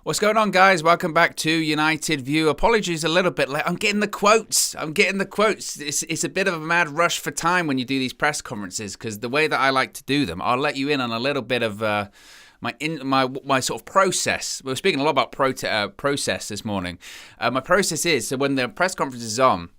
What's going on, guys? Welcome back to United View. Apologies a little bit late. I'm getting the quotes. It's a bit of a mad rush for time when you do these press conferences, because the way that I like to do them, I'll let you in on a little bit of my sort of process. We were speaking a lot about process this morning. My process is, so when the press conference is on,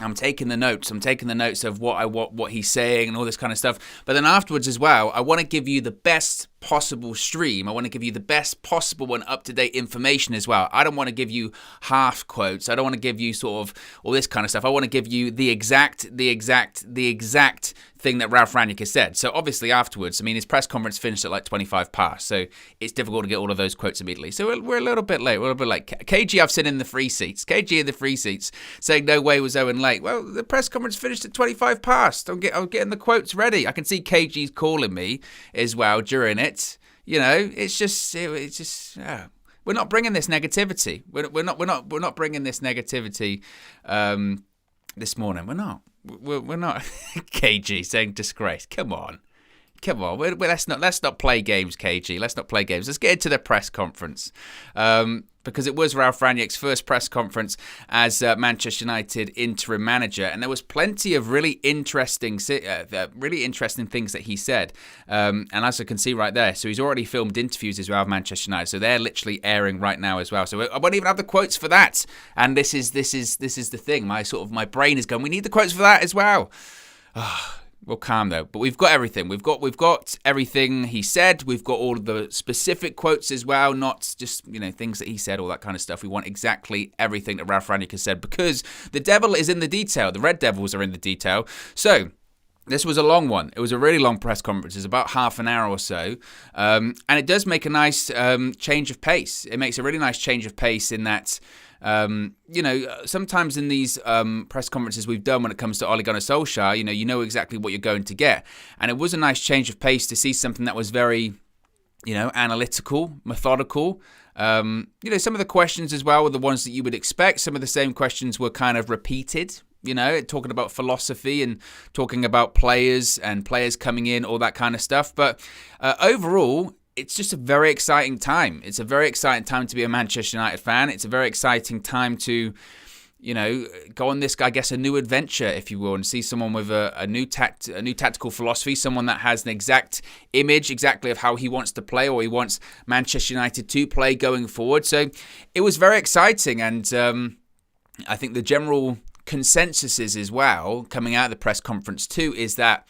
I'm taking the notes. I'm taking the notes of what he's saying and all this kind of stuff. But then afterwards as well, I want to give you the best possible stream. I want to give you the best possible and up-to-date information as well. I don't want to give you half quotes. I don't want to give you sort of all this kind of stuff. I want to give you the exact thing that Ralf Rangnick has said. So obviously afterwards, I mean, his press conference finished at like 25 past, so it's difficult to get all of those quotes immediately. So we're a little bit late. KG, I've seen in the free seats. KG in the free seats saying no way was OWEN late. Well, the press conference finished at 25 past. I'm getting the quotes ready. I can see KG's calling me as well during it. You know, it's just. We're not bringing this negativity. We're not bringing this negativity this morning. We're not. KG saying disgrace. Come on. Let's not play games, KG. Let's not play games. Let's get into the press conference. Because it was Ralf Rangnick's first press conference as Manchester United interim manager, and there was plenty of really interesting things that he said. And as I can see right there, so he's already filmed interviews as well with Manchester United, so they're literally airing right now as well. So I won't even have the quotes for that. And this is the thing. My brain is going, we need the quotes for that as well. Well, calm though. But we've got everything. We've got everything he said. We've got all of the specific quotes as well, not just, things that he said, all that kind of stuff. We want exactly everything that Ralf Rangnick has said, because the devil is in the detail. The Red Devils are in the detail. So this was a long one. It was a really long press conference. It's about half an hour or so. And it does make a nice change of pace. It makes a really nice change of pace in that, sometimes in these press conferences we've done when it comes to Ole Gunnar Solskjaer, you know exactly what you're going to get. And it was a nice change of pace to see something that was very, analytical, methodical. Some of the questions as well were the ones that you would expect. Some of the same questions were kind of repeated, talking about philosophy and talking about players and players coming in, all that kind of stuff. But overall, it's just a very exciting time. It's a very exciting time to be a Manchester United fan. It's a very exciting time to, go on this, I guess, a new adventure, if you will, and see someone with a new tactical philosophy, someone that has an exact image exactly of how he wants to play, or he wants Manchester United to play going forward. So it was very exciting, and I think the general consensus is as well, coming out of the press conference too, is that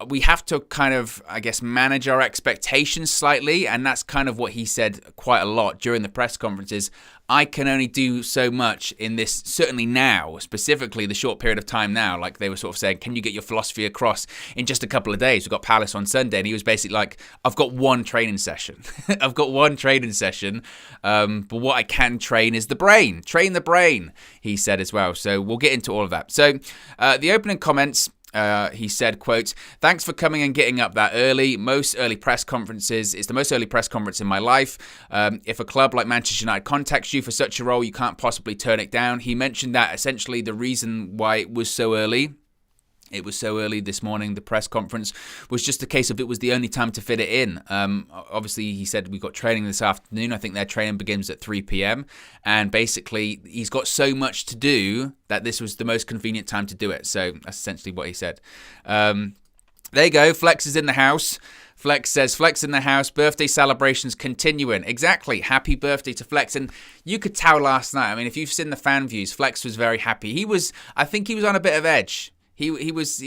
we have to kind of, I guess, manage our expectations slightly, and that's kind of what he said quite a lot during the press conferences. I can only do so much in this, certainly now, specifically the short period of time now, like they were sort of saying, can you get your philosophy across in just a couple of days? We've got Palace on Sunday, and he was basically like, I've got one training session. I've got one training session, but what I can train is the brain. Train the brain, he said as well. So we'll get into all of that. So the opening comments, he said, quote, "Thanks for coming and getting up that early. Most early press conferences. It's the most early press conference in my life. If a club like Manchester United contacts you for such a role, you can't possibly turn it down." He mentioned that essentially the reason why it was so early this morning, the press conference, was just a case of it was the only time to fit it in. Obviously, he said we've got training this afternoon. I think their training begins at 3 p.m. And basically, he's got so much to do that this was the most convenient time to do it. So that's essentially what he said. There you go. Flex is in the house. Flex says, Flex in the house, birthday celebrations continuing. Exactly. Happy birthday to Flex. And you could tell last night, I mean, if you've seen the fan views, Flex was very happy. I think he was on a bit of edge. He was on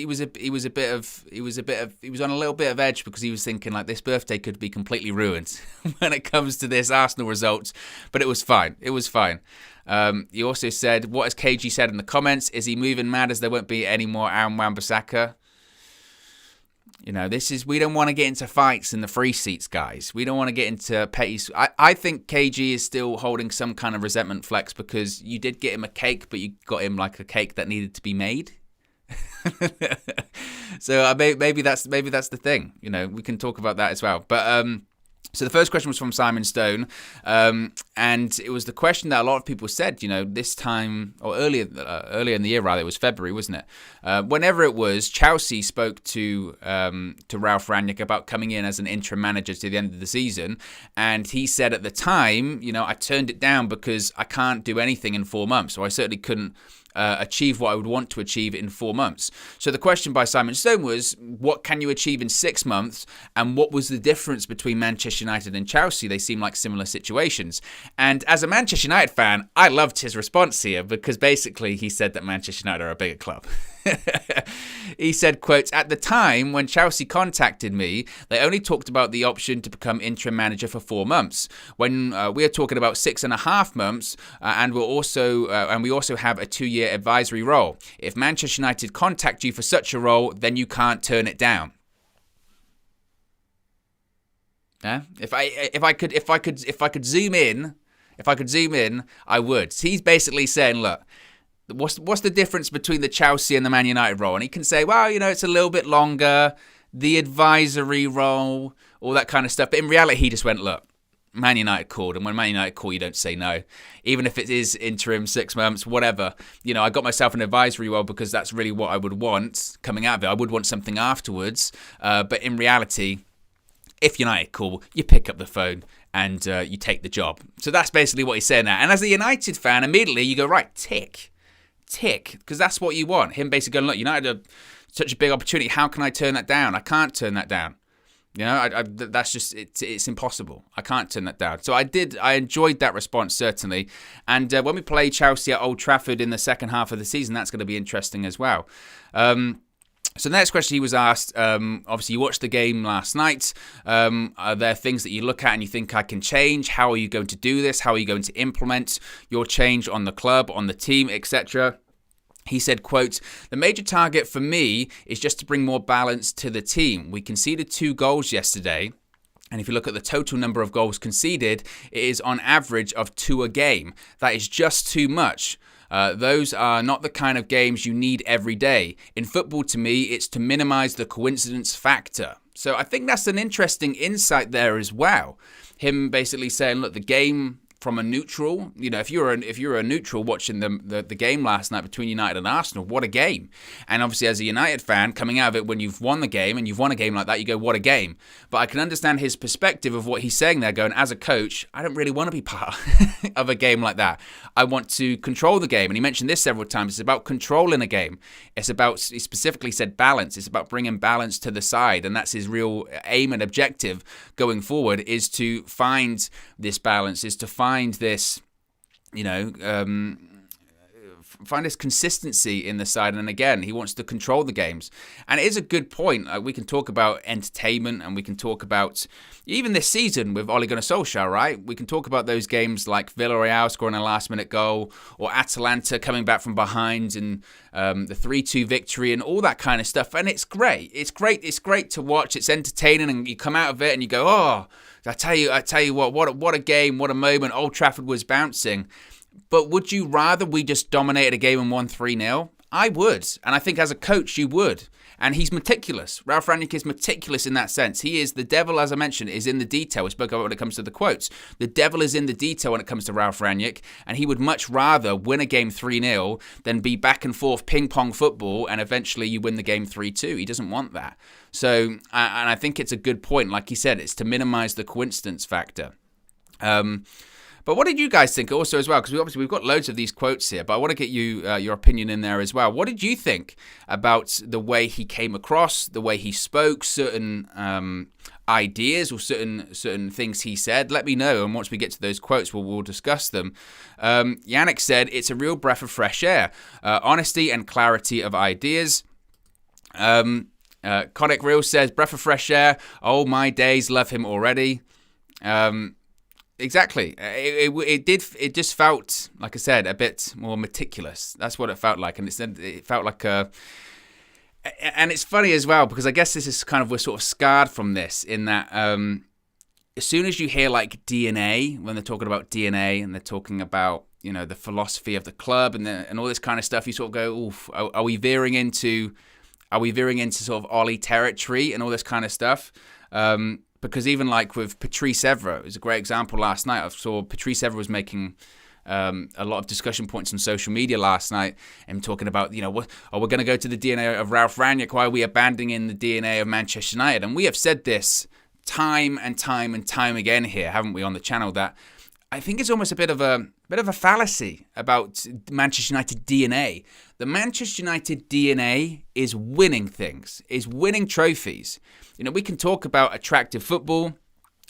a little bit of edge, because he was thinking like this birthday could be completely ruined when it comes to this Arsenal result, but it was fine. It was fine. He also said, what has KG said in the comments? Is he moving mad as there won't be any more Aaron Wan-Bissaka? We don't want to get into fights in the free seats, guys. We don't want to get into petty. I think KG is still holding some kind of resentment, Flex, because you did get him a cake, but you got him like a cake that needed to be made. So maybe that's the thing. We can talk about that as well. But so the first question was from Simon Stone, and And it was the question that a lot of people said, this time, or earlier in the year, rather, it was February, wasn't it? Whenever it was, Chelsea spoke to Ralf Rangnick about coming in as an interim manager to the end of the season. And he said at the time, I turned it down because I can't do anything in 4 months. So I certainly couldn't achieve what I would want to achieve in 4 months. So the question by Simon Stone was, what can you achieve in 6 months? And what was the difference between Manchester United and Chelsea? They seem like similar situations. And as a Manchester United fan, I loved his response here, because basically he said that Manchester United are a bigger club. He said, quote, "At the time when Chelsea contacted me, they only talked about the option to become interim manager for 4 months. When we are talking about 6.5 months, and we also have a 2-year advisory role. If Manchester United contact you for such a role, then you can't turn it down." Yeah? If I could zoom in, I would. He's basically saying, look, what's the difference between the Chelsea and the Man United role? And he can say, well, it's a little bit longer, the advisory role, all that kind of stuff. But in reality, he just went, look, Man United called, and when Man United call, you don't say no. Even if it is interim, 6 months, whatever. I got myself an advisory role because that's really what I would want coming out of it. I would want something afterwards. But in reality, if United call, you pick up the phone and you take the job. So that's basically what he's saying there. And as a United fan, immediately you go, right, tick, because that's what you want. Him basically going, look, United are such a big opportunity. How can I turn that down? I can't turn that down. That's just, it's impossible. I can't turn that down. So I enjoyed that response, certainly. And when we play Chelsea at Old Trafford in the second half of the season, that's going to be interesting as well. So the next question he was asked, obviously you watched the game last night. Are there things that you look at and you think I can change? How are you going to do this? How are you going to implement your change on the club, on the team, etc.? He said, quote, "The major target for me is just to bring more balance to the team. We conceded 2 goals yesterday. And if you look at the total number of goals conceded, it is on average of 2 a game. That is just too much. Those are not the kind of games you need every day. In football, to me, it's to minimize the coincidence factor." So I think that's an interesting insight there as well. Him basically saying, look, the game from a neutral, if you're a neutral watching the game last night between United and Arsenal, what a game. And obviously as a United fan, coming out of it when you've won the game, and you've won a game like that, you go, what a game. But I can understand his perspective of what he's saying there, going, as a coach, I don't really want to be part of a game like that. I want to control the game. And he mentioned this several times. It's about controlling a game. It's about, he specifically said balance. It's about bringing balance to the side. And that's his real aim and objective going forward, is to find this balance, is to find this, find this consistency in the side. And again, he wants to control the games. And it is a good point. We can talk about entertainment, and we can talk about even this season with Ole Gunnar Solskjaer, right? We can talk about those games like Villarreal scoring a last-minute goal, or Atalanta coming back from behind, and the 3-2 victory, and all that kind of stuff. And it's great. It's great to watch. It's entertaining, and you come out of it and you go, oh, I tell you what a game, what a moment. Old Trafford was bouncing. But would you rather we just dominated a game and won 3-0? I would. And I think as a coach, you would. And he's meticulous. Ralf Rangnick is meticulous in that sense. He is, the devil, as I mentioned, is in the detail. We spoke about when it comes to the quotes. The devil is in the detail when it comes to Ralf Rangnick. And he would much rather win a game 3-0 than be back and forth ping-pong football and eventually you win the game 3-2. He doesn't want that. So, and I think it's a good point. Like he said, it's to minimize the coincidence factor. But what did you guys think also as well? Because we've got loads of these quotes here, but I want to get you your opinion in there as well. What did you think about the way he came across, the way he spoke, certain ideas or certain things he said? Let me know, and once we get to those quotes, we'll discuss them. Yannick said, "It's a real breath of fresh air, honesty and clarity of ideas." Conic Real says, "Breath of fresh air. Oh my days, love him already." Exactly. It just felt, like I said, a bit more meticulous. That's what it felt like, and it felt like a. And it's funny as well, because I guess this is kind of, we're sort of scarred from this, in that as soon as you hear like DNA, when they're talking about DNA and they're talking about, the philosophy of the club and all this kind of stuff, you sort of go, oof, are we veering into sort of Ollie territory and all this kind of stuff? Because even like with Patrice Evra, it was a great example last night. I saw Patrice Evra was making a lot of discussion points on social media last night and talking about, we're going to go to the DNA of Ralf Rangnick. Why are we abandoning the DNA of Manchester United? And we have said this time and time and time again here, haven't we, on the channel, that I think it's almost a bit of a fallacy about Manchester United DNA. The Manchester United DNA is winning things, is winning trophies. We can talk about attractive football,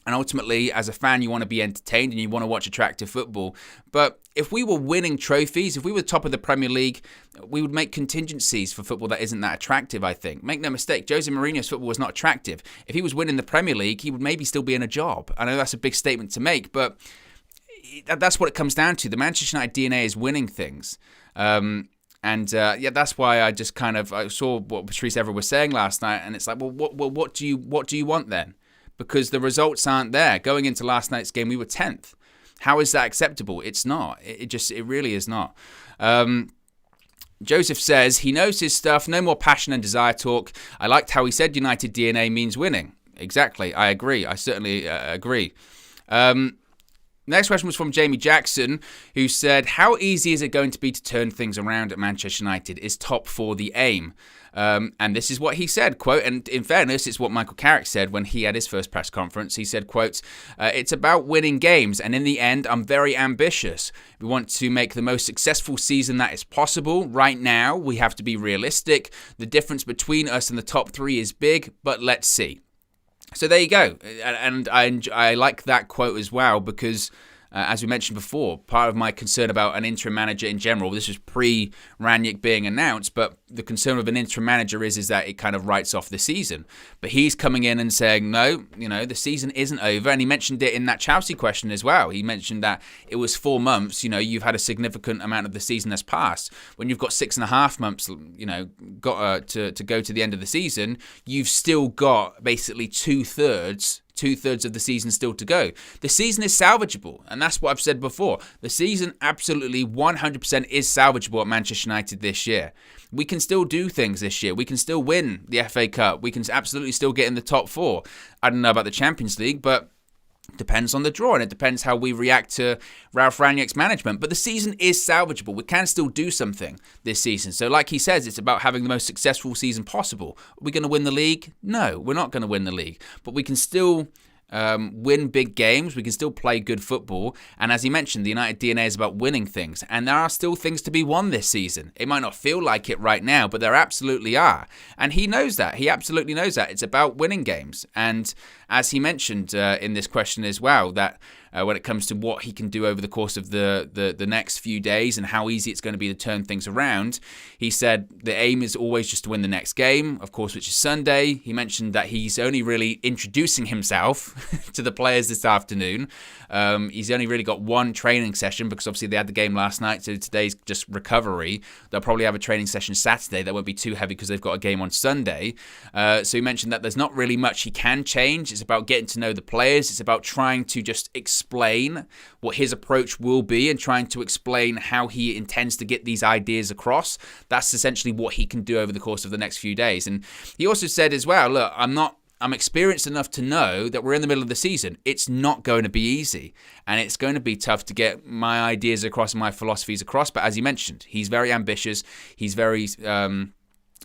and ultimately, as a fan, you want to be entertained and you want to watch attractive football. But if we were winning trophies, if we were top of the Premier League, we would make contingencies for football that isn't that attractive, I think. Make no mistake, Jose Mourinho's football was not attractive. If he was winning the Premier League, he would maybe still be in a job. I know that's a big statement to make, but that's what it comes down to. The Manchester United DNA is winning things. That's why I just I saw what Patrice Evra was saying last night, and it's like, well, what do you want then? Because the results aren't there. Going into last night's game, we were 10th. How is that acceptable? It's not. It really is not. Joseph says, he knows his stuff, no more passion and desire talk. I liked how he said United DNA means winning. Exactly, I agree. I certainly agree. Next question was from Jamie Jackson, who said, how easy is it going to be to turn things around at Manchester United? Is top 4 the aim? And this is what he said, quote, and in fairness, it's what Michael Carrick said when he had his first press conference. He said, quote, it's about winning games, and in the end, I'm very ambitious. We want to make the most successful season that is possible. Right now, we have to be realistic. The difference between us and the top 3 is big, but let's see. So there you go. And I like that quote as well because, as we mentioned before, part of my concern about an interim manager in general, this was pre-Rangnick being announced, but the concern with an interim manager is that it kind of writes off the season. But he's coming in and saying, no, the season isn't over. And he mentioned it in that Chelsea question as well. He mentioned that it was 4 months. You've had a significant amount of the season that's passed. When you've got 6.5 months, got to go to the end of the season, you've still got basically two-thirds of the season still to go. The season is salvageable, and that's what I've said before. The season absolutely 100% is salvageable at Manchester United this year. We can still do things this year. We can still win the FA Cup. We can absolutely still get in the top 4. I don't know about the Champions League, but depends on the draw, and it depends how we react to Ralf Rangnick's management. But the season is salvageable. We can still do something this season. So like he says, it's about having the most successful season possible. Are we going to win the league? No, we're not going to win the league. But we can still win big games. We can still play good football. And as he mentioned, the United DNA is about winning things. And there are still things to be won this season. It might not feel like it right now, but there absolutely are. And he knows that. He absolutely knows that. It's about winning games. And as he mentioned in this question as well, that when it comes to what he can do over the course of the next few days and how easy it's going to be to turn things around, he said the aim is always just to win the next game, of course, which is Sunday. He mentioned that he's only really introducing himself to the players this afternoon. He's only really got one training session because obviously they had the game last night, so today's just recovery. They'll probably have a training session Saturday that won't be too heavy because they've got a game on Sunday. So he mentioned that there's not really much he can change. It's about getting to know the players. It's about trying to just explain what his approach will be and trying to explain how he intends to get these ideas across. That's essentially what he can do over the course of the next few days. And he also said as well, look, I'm experienced enough to know that we're in the middle of the season. It's not going to be easy, and it's going to be tough to get my ideas across and my philosophies across. But as he mentioned, he's very ambitious. He's very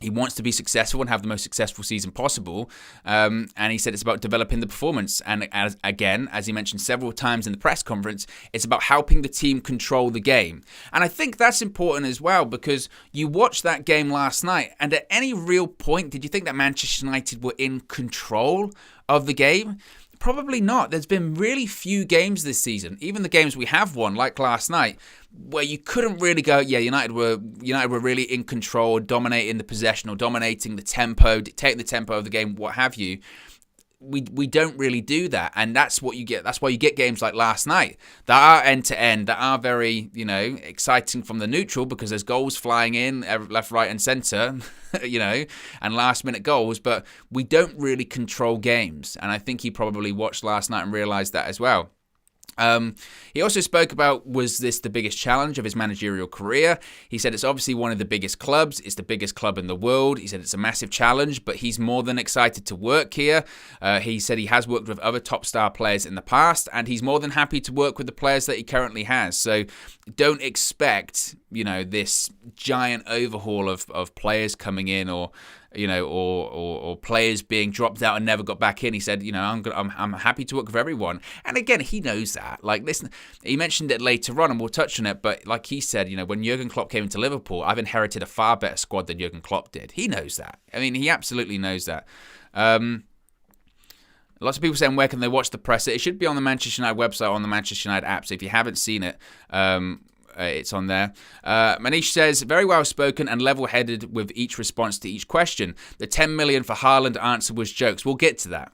he wants to be successful and have the most successful season possible. And he said it's about developing the performance. And as he mentioned several times in the press conference, it's about helping the team control the game. And I think that's important as well, because you watched that game last night, and at any real point, did you think that Manchester United were in control of the game? Probably not. There's been really few games this season, even the games we have won, like last night, where you couldn't really go, yeah, United were really in control, dominating the possession or dominating the tempo, dictating the tempo of the game, what have you. We don't really do that, and that's what you get. That's why you get games like last night that are end to end, that are very exciting from the neutral because there's goals flying in left, right, and centre, and last minute goals. But we don't really control games, and I think he probably watched last night and realised that as well. He also spoke about, was this the biggest challenge of his managerial career? He said it's obviously one of the biggest clubs. It's the biggest club in the world. He said it's a massive challenge, but he's more than excited to work here. He said he has worked with other top star players in the past, and he's more than happy to work with the players that he currently has. So don't expect, this giant overhaul of players coming in, or players being dropped out and never got back in. He said, I'm happy to work with everyone. And again, he knows that. Like, listen, he mentioned it later on, and we'll touch on it. But like he said, when Jurgen Klopp came into Liverpool, I've inherited a far better squad than Jurgen Klopp did. He knows that. I mean, he absolutely knows that. Lots of people saying, where can they watch the presser? It should be on the Manchester United website, on the Manchester United app. So if you haven't seen it, it's on there. Manish says, very well spoken and level-headed with each response to each question. The 10 million for Haaland answer was jokes. We'll get to that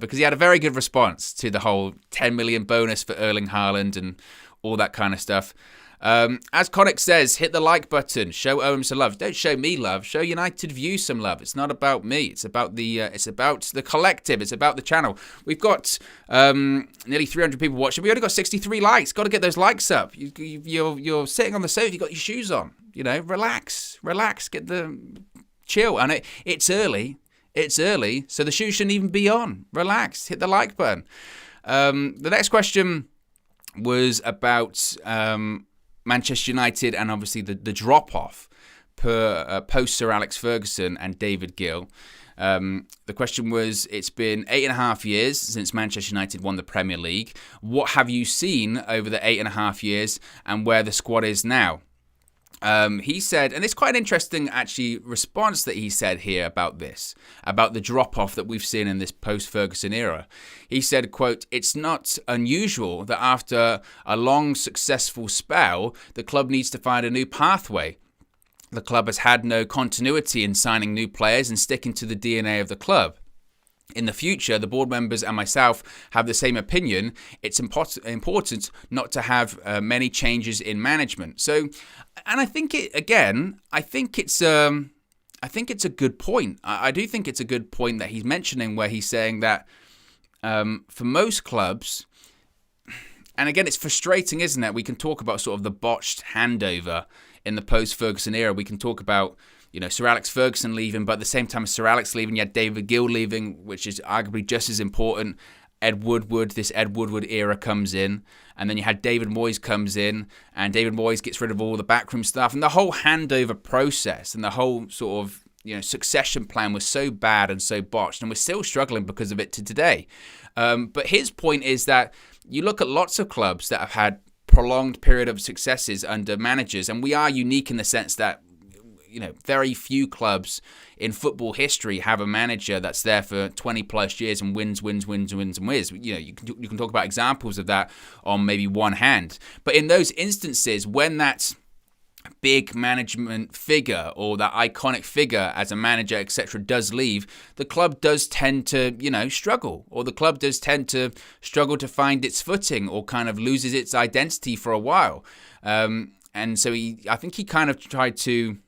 because he had a very good response to the whole 10 million bonus for Erling Haaland and all that kind of stuff. As Connick says, hit the like button, show Owen some love. Don't show me love, show United View some love. It's not about me. It's about the collective. It's about the channel. We've got nearly 300 people watching. We only got 63 likes. Got to get those likes up. You're sitting on the sofa. You got your shoes on. Relax. Get the chill. And it's early. So the shoes shouldn't even be on. Relax. Hit the like button. The next question was about Manchester United and obviously the drop-off per post Sir Alex Ferguson and David Gill. The question was, it's been 8.5 years since Manchester United won the Premier League. What have you seen over the 8.5 years and where the squad is now? He said, and it's quite an interesting actually response that he said here about this, about the drop-off that we've seen in this post-Ferguson era. He said, quote, it's not unusual that after a long successful spell, the club needs to find a new pathway. The club has had no continuity in signing new players and sticking to the DNA of the club. In the future, the board members and myself have the same opinion. It's important not to have many changes in management. So, and I think it's a good point. I do think it's a good point that he's mentioning, where he's saying that for most clubs, and again, it's frustrating, isn't it? We can talk about sort of the botched handover in the post-Ferguson era. We can talk about Sir Alex Ferguson leaving, but at the same time as Sir Alex leaving, you had David Gill leaving, which is arguably just as important. Ed Woodward era comes in, and then you had David Moyes comes in, and David Moyes gets rid of all the backroom stuff, and the whole handover process and the whole sort of succession plan was so bad and so botched, and we're still struggling because of it to today. But his point is that you look at lots of clubs that have had prolonged period of successes under managers, and we are unique in the sense that very few clubs in football history have a manager that's there for 20 plus years and wins. You can talk about examples of that on maybe one hand. But in those instances, when that big management figure or that iconic figure as a manager, etc., does leave, the club does tend to, struggle, or the club does tend to struggle to find its footing, or kind of loses its identity for a while. And so I think he kind of tried to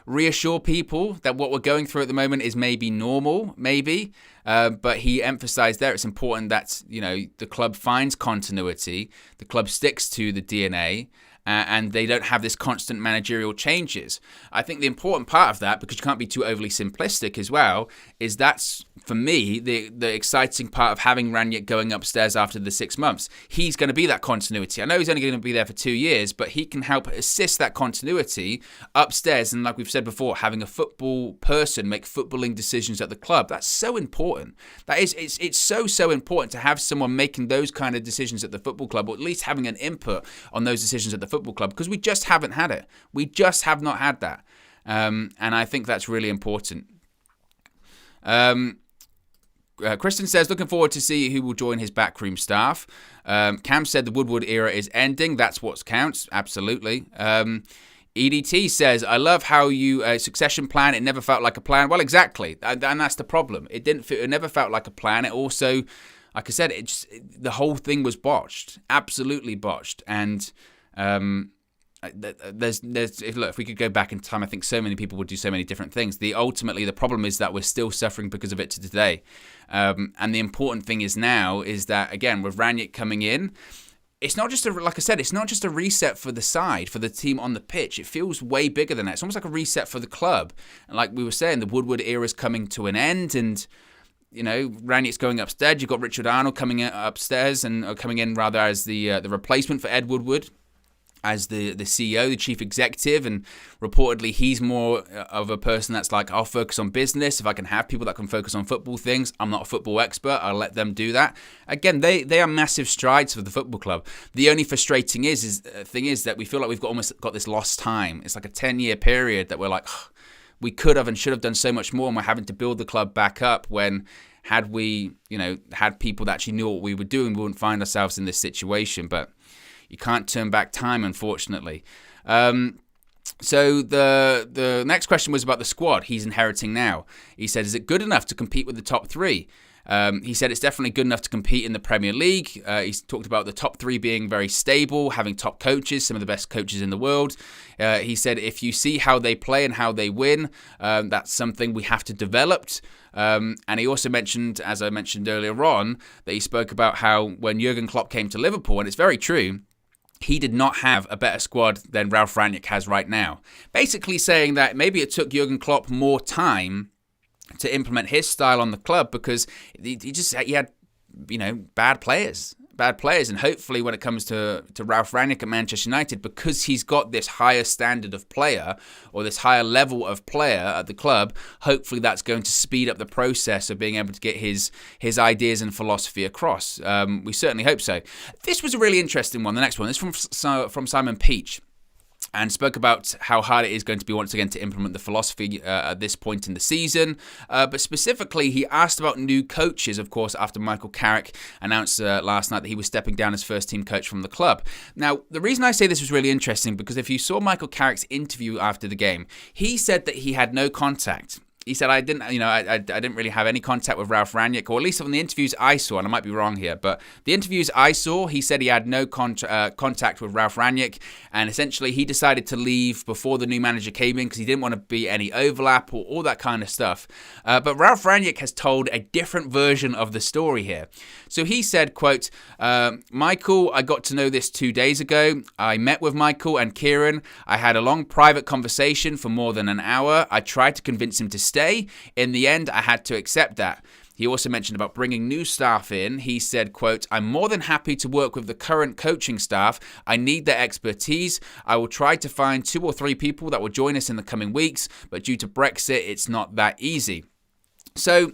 reassure people that what we're going through at the moment is maybe normal, but he emphasized there it's important that the club finds continuity, the club sticks to the DNA, and they don't have this constant managerial changes. I think the important part of that, because you can't be too overly simplistic as well, is that's, for me, the exciting part of having Rangnick going upstairs after the 6 months. He's going to be that continuity. I know he's only going to be there for 2 years, but he can help assist that continuity upstairs. And like we've said before, having a football person make footballing decisions at the club, that's so important. It's so important to have someone making those kind of decisions at the football club, or at least having an input on those decisions at the football club, because we just haven't had it. We just have not had that. And I think that's really important. Kristen says, looking forward to see who will join his backroom staff. Cam said the Woodward era is ending. That's what counts. Absolutely. EDT says, I love how you succession plan. It never felt like a plan. Well, exactly. And that's the problem. It never felt like a plan. It also, like I said, the whole thing was botched. Absolutely botched. And if we could go back in time, I think so many people would do so many different things. Ultimately, the problem is that we're still suffering because of it to today. And the important thing is now is that, again, with Rangnick coming in, it's not just like I said, it's not just a reset for the side, for the team on the pitch. It feels way bigger than that. It's almost like a reset for the club. And like we were saying, the Woodward era is coming to an end, and Rangnick's going upstairs. You've got Richard Arnold coming in upstairs and coming in rather as the replacement for Ed Woodward as the CEO, the chief executive, and reportedly he's more of a person that's like, I'll focus on business. If I can have people that can focus on football things, I'm not a football expert, I'll let them do that. Again, they are massive strides for the football club. The only frustrating thing is that we feel like we've almost got this lost time. It's like a 10-year period that we're like, we could have and should have done so much more, and we're having to build the club back up when had we, had people that actually knew what we were doing, we wouldn't find ourselves in this situation. But you can't turn back time, unfortunately. So the next question was about the squad he's inheriting now. He said, is it good enough to compete with the top three? He said it's definitely good enough to compete in the Premier League. He's talked about the top three being very stable, having top coaches, some of the best coaches in the world. He said if you see how they play and how they win, that's something we have to develop. And he also mentioned, as I mentioned earlier on, that he spoke about how when Jurgen Klopp came to Liverpool, and it's very true, he did not have a better squad than Ralf Rangnick has right now. Basically saying that maybe it took Jurgen Klopp more time to implement his style on the club because he had bad players, and hopefully when it comes to Ralf Rangnick at Manchester United, because he's got this higher standard of player or this higher level of player at the club, hopefully that's going to speed up the process of being able to get his ideas and philosophy across. We certainly hope so. This was a really interesting one. The next one is from Simon Peach, and spoke about how hard it is going to be once again to implement the philosophy at this point in the season. But specifically, he asked about new coaches, of course, after Michael Carrick announced last night that he was stepping down as first-team coach from the club. Now, the reason I say this was really interesting, because if you saw Michael Carrick's interview after the game, he said that he had no contact. He said, I didn't really have any contact with Ralf Rangnick, or at least on the interviews I saw, and I might be wrong here, but the interviews I saw, he said he had no contact with Ralf Rangnick, and essentially he decided to leave before the new manager came in because he didn't want to be any overlap or all that kind of stuff. But Ralf Rangnick has told a different version of the story here. So he said, quote, Michael, I got to know this 2 days ago. I met with Michael and Kieran. I had a long private conversation for more than an hour. I tried to convince him to stay. In the end, I had to accept that. He also mentioned about bringing new staff in. He said, quote, I'm more than happy to work with the current coaching staff. I need their expertise. I will try to find 2 or 3 people that will join us in the coming weeks, but due to Brexit, it's not that easy. So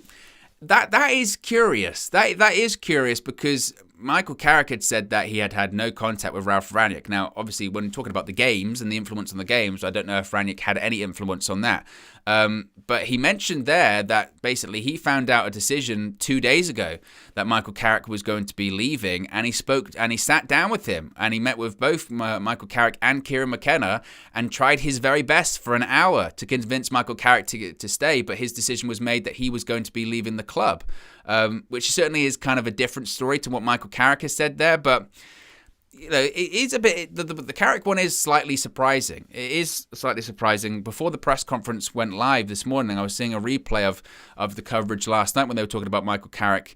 that is curious. That is curious because Michael Carrick had said that he had no contact with Ralf Rangnick. Now, obviously, when talking about the games and the influence on the games, I don't know if Rangnick had any influence on that. But he mentioned there that basically he found out a decision 2 days ago that Michael Carrick was going to be leaving, and he spoke and he sat down with him and he met with both Michael Carrick and Kieran McKenna and tried his very best for an hour to convince Michael Carrick to stay. But his decision was made that he was going to be leaving the club, which certainly is kind of a different story to what Michael Carrick has said there. But it is a bit, the Carrick one is slightly surprising. It is slightly surprising. Before the press conference went live this morning, I was seeing a replay of the coverage last night when they were talking about Michael Carrick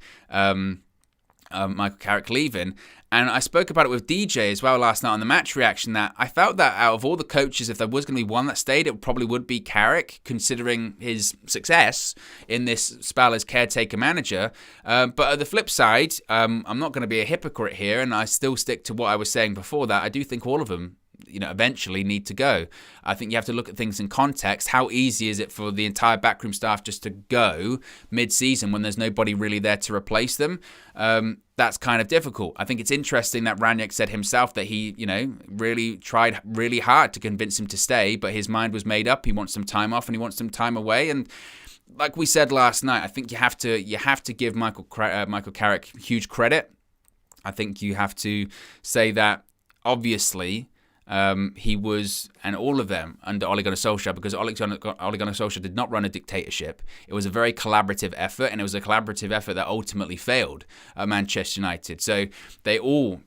leaving. And I spoke about it with DJ as well last night on the match reaction, that I felt that out of all the coaches, if there was going to be one that stayed, it probably would be Carrick, considering his success in this spell as caretaker manager. But at the flip side, I'm not going to be a hypocrite here, and I still stick to what I was saying before, that I do think all of them eventually need to go. I think you have to look at things in context. How easy is it for the entire backroom staff just to go mid-season when there's nobody really there to replace them? That's kind of difficult. I think it's interesting that Rangnick said himself that he, really tried really hard to convince him to stay, but his mind was made up. He wants some time off and he wants some time away. And like we said last night, I think you have to give Michael Carrick huge credit. I think you have to say that obviously he was, and all of them under Ole Gunnar Solskjaer, because Ole Gunnar Solskjaer did not run a dictatorship. It was a very collaborative effort, and it was a collaborative effort that ultimately failed at Manchester United. So they all,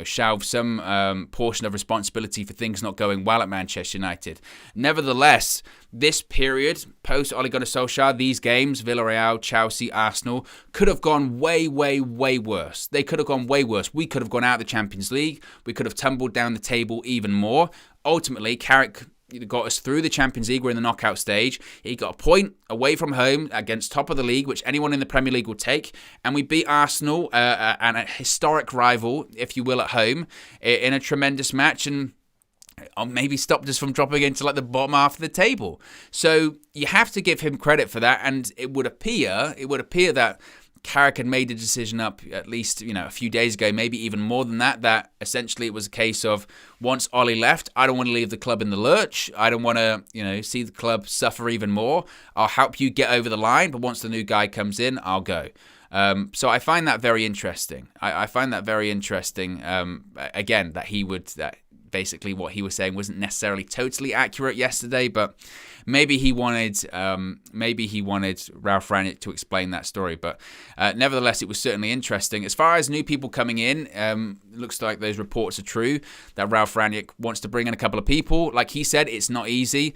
shelved some portion of responsibility for things not going well at Manchester United. Nevertheless, this period, post Ole Gunnar Solskjaer, these games, Villarreal, Chelsea, Arsenal, could have gone way, way, way worse. They could have gone way worse. We could have gone out of the Champions League. We could have tumbled down the table even more. Ultimately, Carrick got us through the Champions League. We're in the knockout stage. He got a point away from home against top of the league, which anyone in the Premier League will take. And we beat Arsenal, and a historic rival, if you will, at home, in a tremendous match. And maybe stopped us from dropping into like the bottom half of the table. So you have to give him credit for that. And it would appear that Carrick had made a decision up at least, a few days ago, maybe even more than that, that essentially it was a case of once Ollie left, I don't want to leave the club in the lurch. I don't want to, see the club suffer even more. I'll help you get over the line, but once the new guy comes in, I'll go. So I find that very interesting. I find that very interesting, again, that basically what he was saying wasn't necessarily totally accurate yesterday, but maybe he wanted Ralf Rangnick to explain that story. But nevertheless, it was certainly interesting. As far as new people coming in, it looks like those reports are true, that Ralf Rangnick wants to bring in a couple of people. Like he said, it's not easy.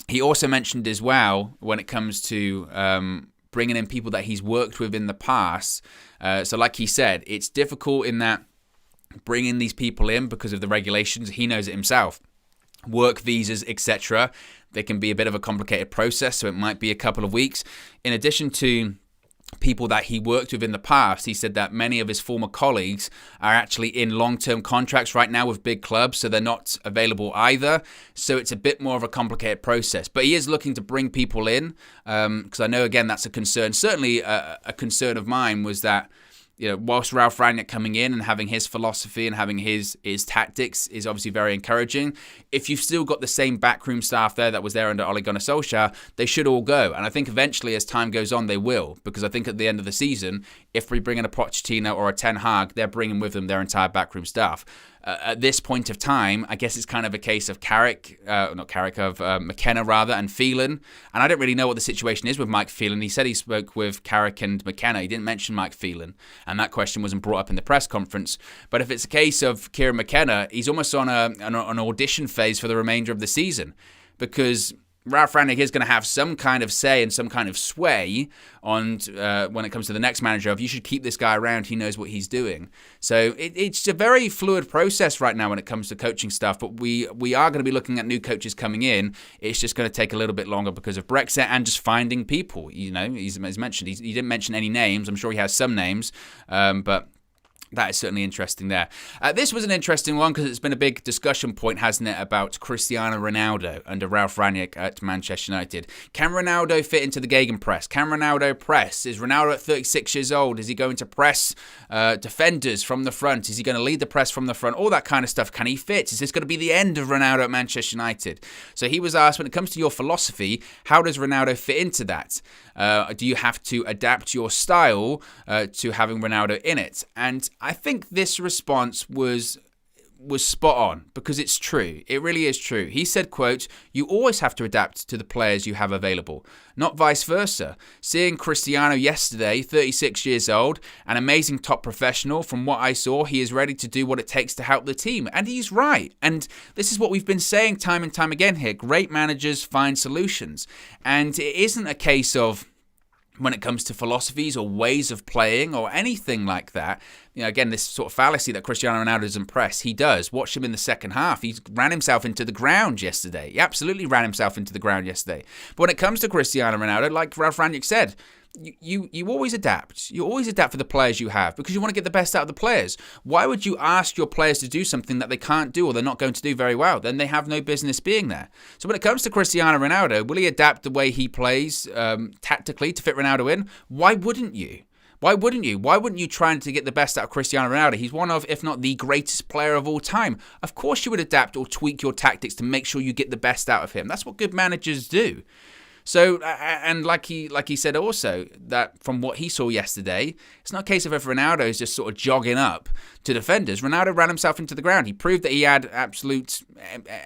He also mentioned as well, when it comes to bringing in people that he's worked with in the past. So like he said, it's difficult in that bringing these people in because of the regulations. He knows it himself. Work visas, etc. They can be a bit of a complicated process, so it might be a couple of weeks. In addition to people that he worked with in the past, he said that many of his former colleagues are actually in long-term contracts right now with big clubs, so they're not available either. So it's a bit more of a complicated process. But he is looking to bring people in, because I know, again, that's a concern. Certainly a concern of mine was that, whilst Ralf Rangnick coming in and having his philosophy and having his tactics is obviously very encouraging, if you've still got the same backroom staff there that was there under Ole Gunnar Solskjaer, they should all go. And I think eventually, as time goes on, they will. Because I think at the end of the season, if we bring in a Pochettino or a Ten Hag, they're bringing with them their entire backroom staff. At this point of time, I guess it's kind of a case of McKenna rather, and Phelan. And I don't really know what the situation is with Mike Phelan. He said he spoke with Carrick and McKenna. He didn't mention Mike Phelan, and that question wasn't brought up in the press conference. But if it's a case of Kieran McKenna, he's almost on an audition phase for the remainder of the season, because Ralf Rangnick is going to have some kind of say and some kind of sway on when it comes to the next manager of, you should keep this guy around, he knows what he's doing. So it's a very fluid process right now when it comes to coaching stuff, but we are going to be looking at new coaches coming in. It's just going to take a little bit longer because of Brexit and just finding people. He's mentioned, he didn't mention any names. I'm sure he has some names, but that is certainly interesting there. This was an interesting one because it's been a big discussion point, hasn't it, about Cristiano Ronaldo under Ralf Rangnick at Manchester United. Can Ronaldo fit into the gegenpress? Can Ronaldo press? Is Ronaldo at 36 years old? Is he going to press defenders from the front? Is he going to lead the press from the front? All that kind of stuff. Can he fit? Is this going to be the end of Ronaldo at Manchester United? So he was asked, when it comes to your philosophy, how does Ronaldo fit into that? Do you have to adapt your style to having Ronaldo in it? And I think this response was spot on, because it's true. It really is true. He said, quote, "You always have to adapt to the players you have available, not vice versa. Seeing Cristiano yesterday, 36 years old, an amazing top professional, from what I saw, he is ready to do what it takes to help the team." And he's right. And this is what we've been saying time and time again here. Great managers find solutions. And it isn't a case of, when it comes to philosophies or ways of playing or anything like that, again, this sort of fallacy that Cristiano Ronaldo doesn't press, he does. Watch him in the second half. He ran himself into the ground yesterday. He absolutely ran himself into the ground yesterday. But when it comes to Cristiano Ronaldo, like Ralf Rangnick said, you always adapt. You always adapt for the players you have, because you want to get the best out of the players. Why would you ask your players to do something that they can't do or they're not going to do very well? Then they have no business being there. So when it comes to Cristiano Ronaldo, will he adapt the way he plays tactically to fit Ronaldo in? Why wouldn't you? Why wouldn't you? Why wouldn't you try to get the best out of Cristiano Ronaldo? He's one of, if not the greatest player of all time. Of course you would adapt or tweak your tactics to make sure you get the best out of him. That's what good managers do. So, and like he said also, that from what he saw yesterday, it's not a case of if Ronaldo is just sort of jogging up to defenders. Ronaldo ran himself into the ground. He proved that he had absolute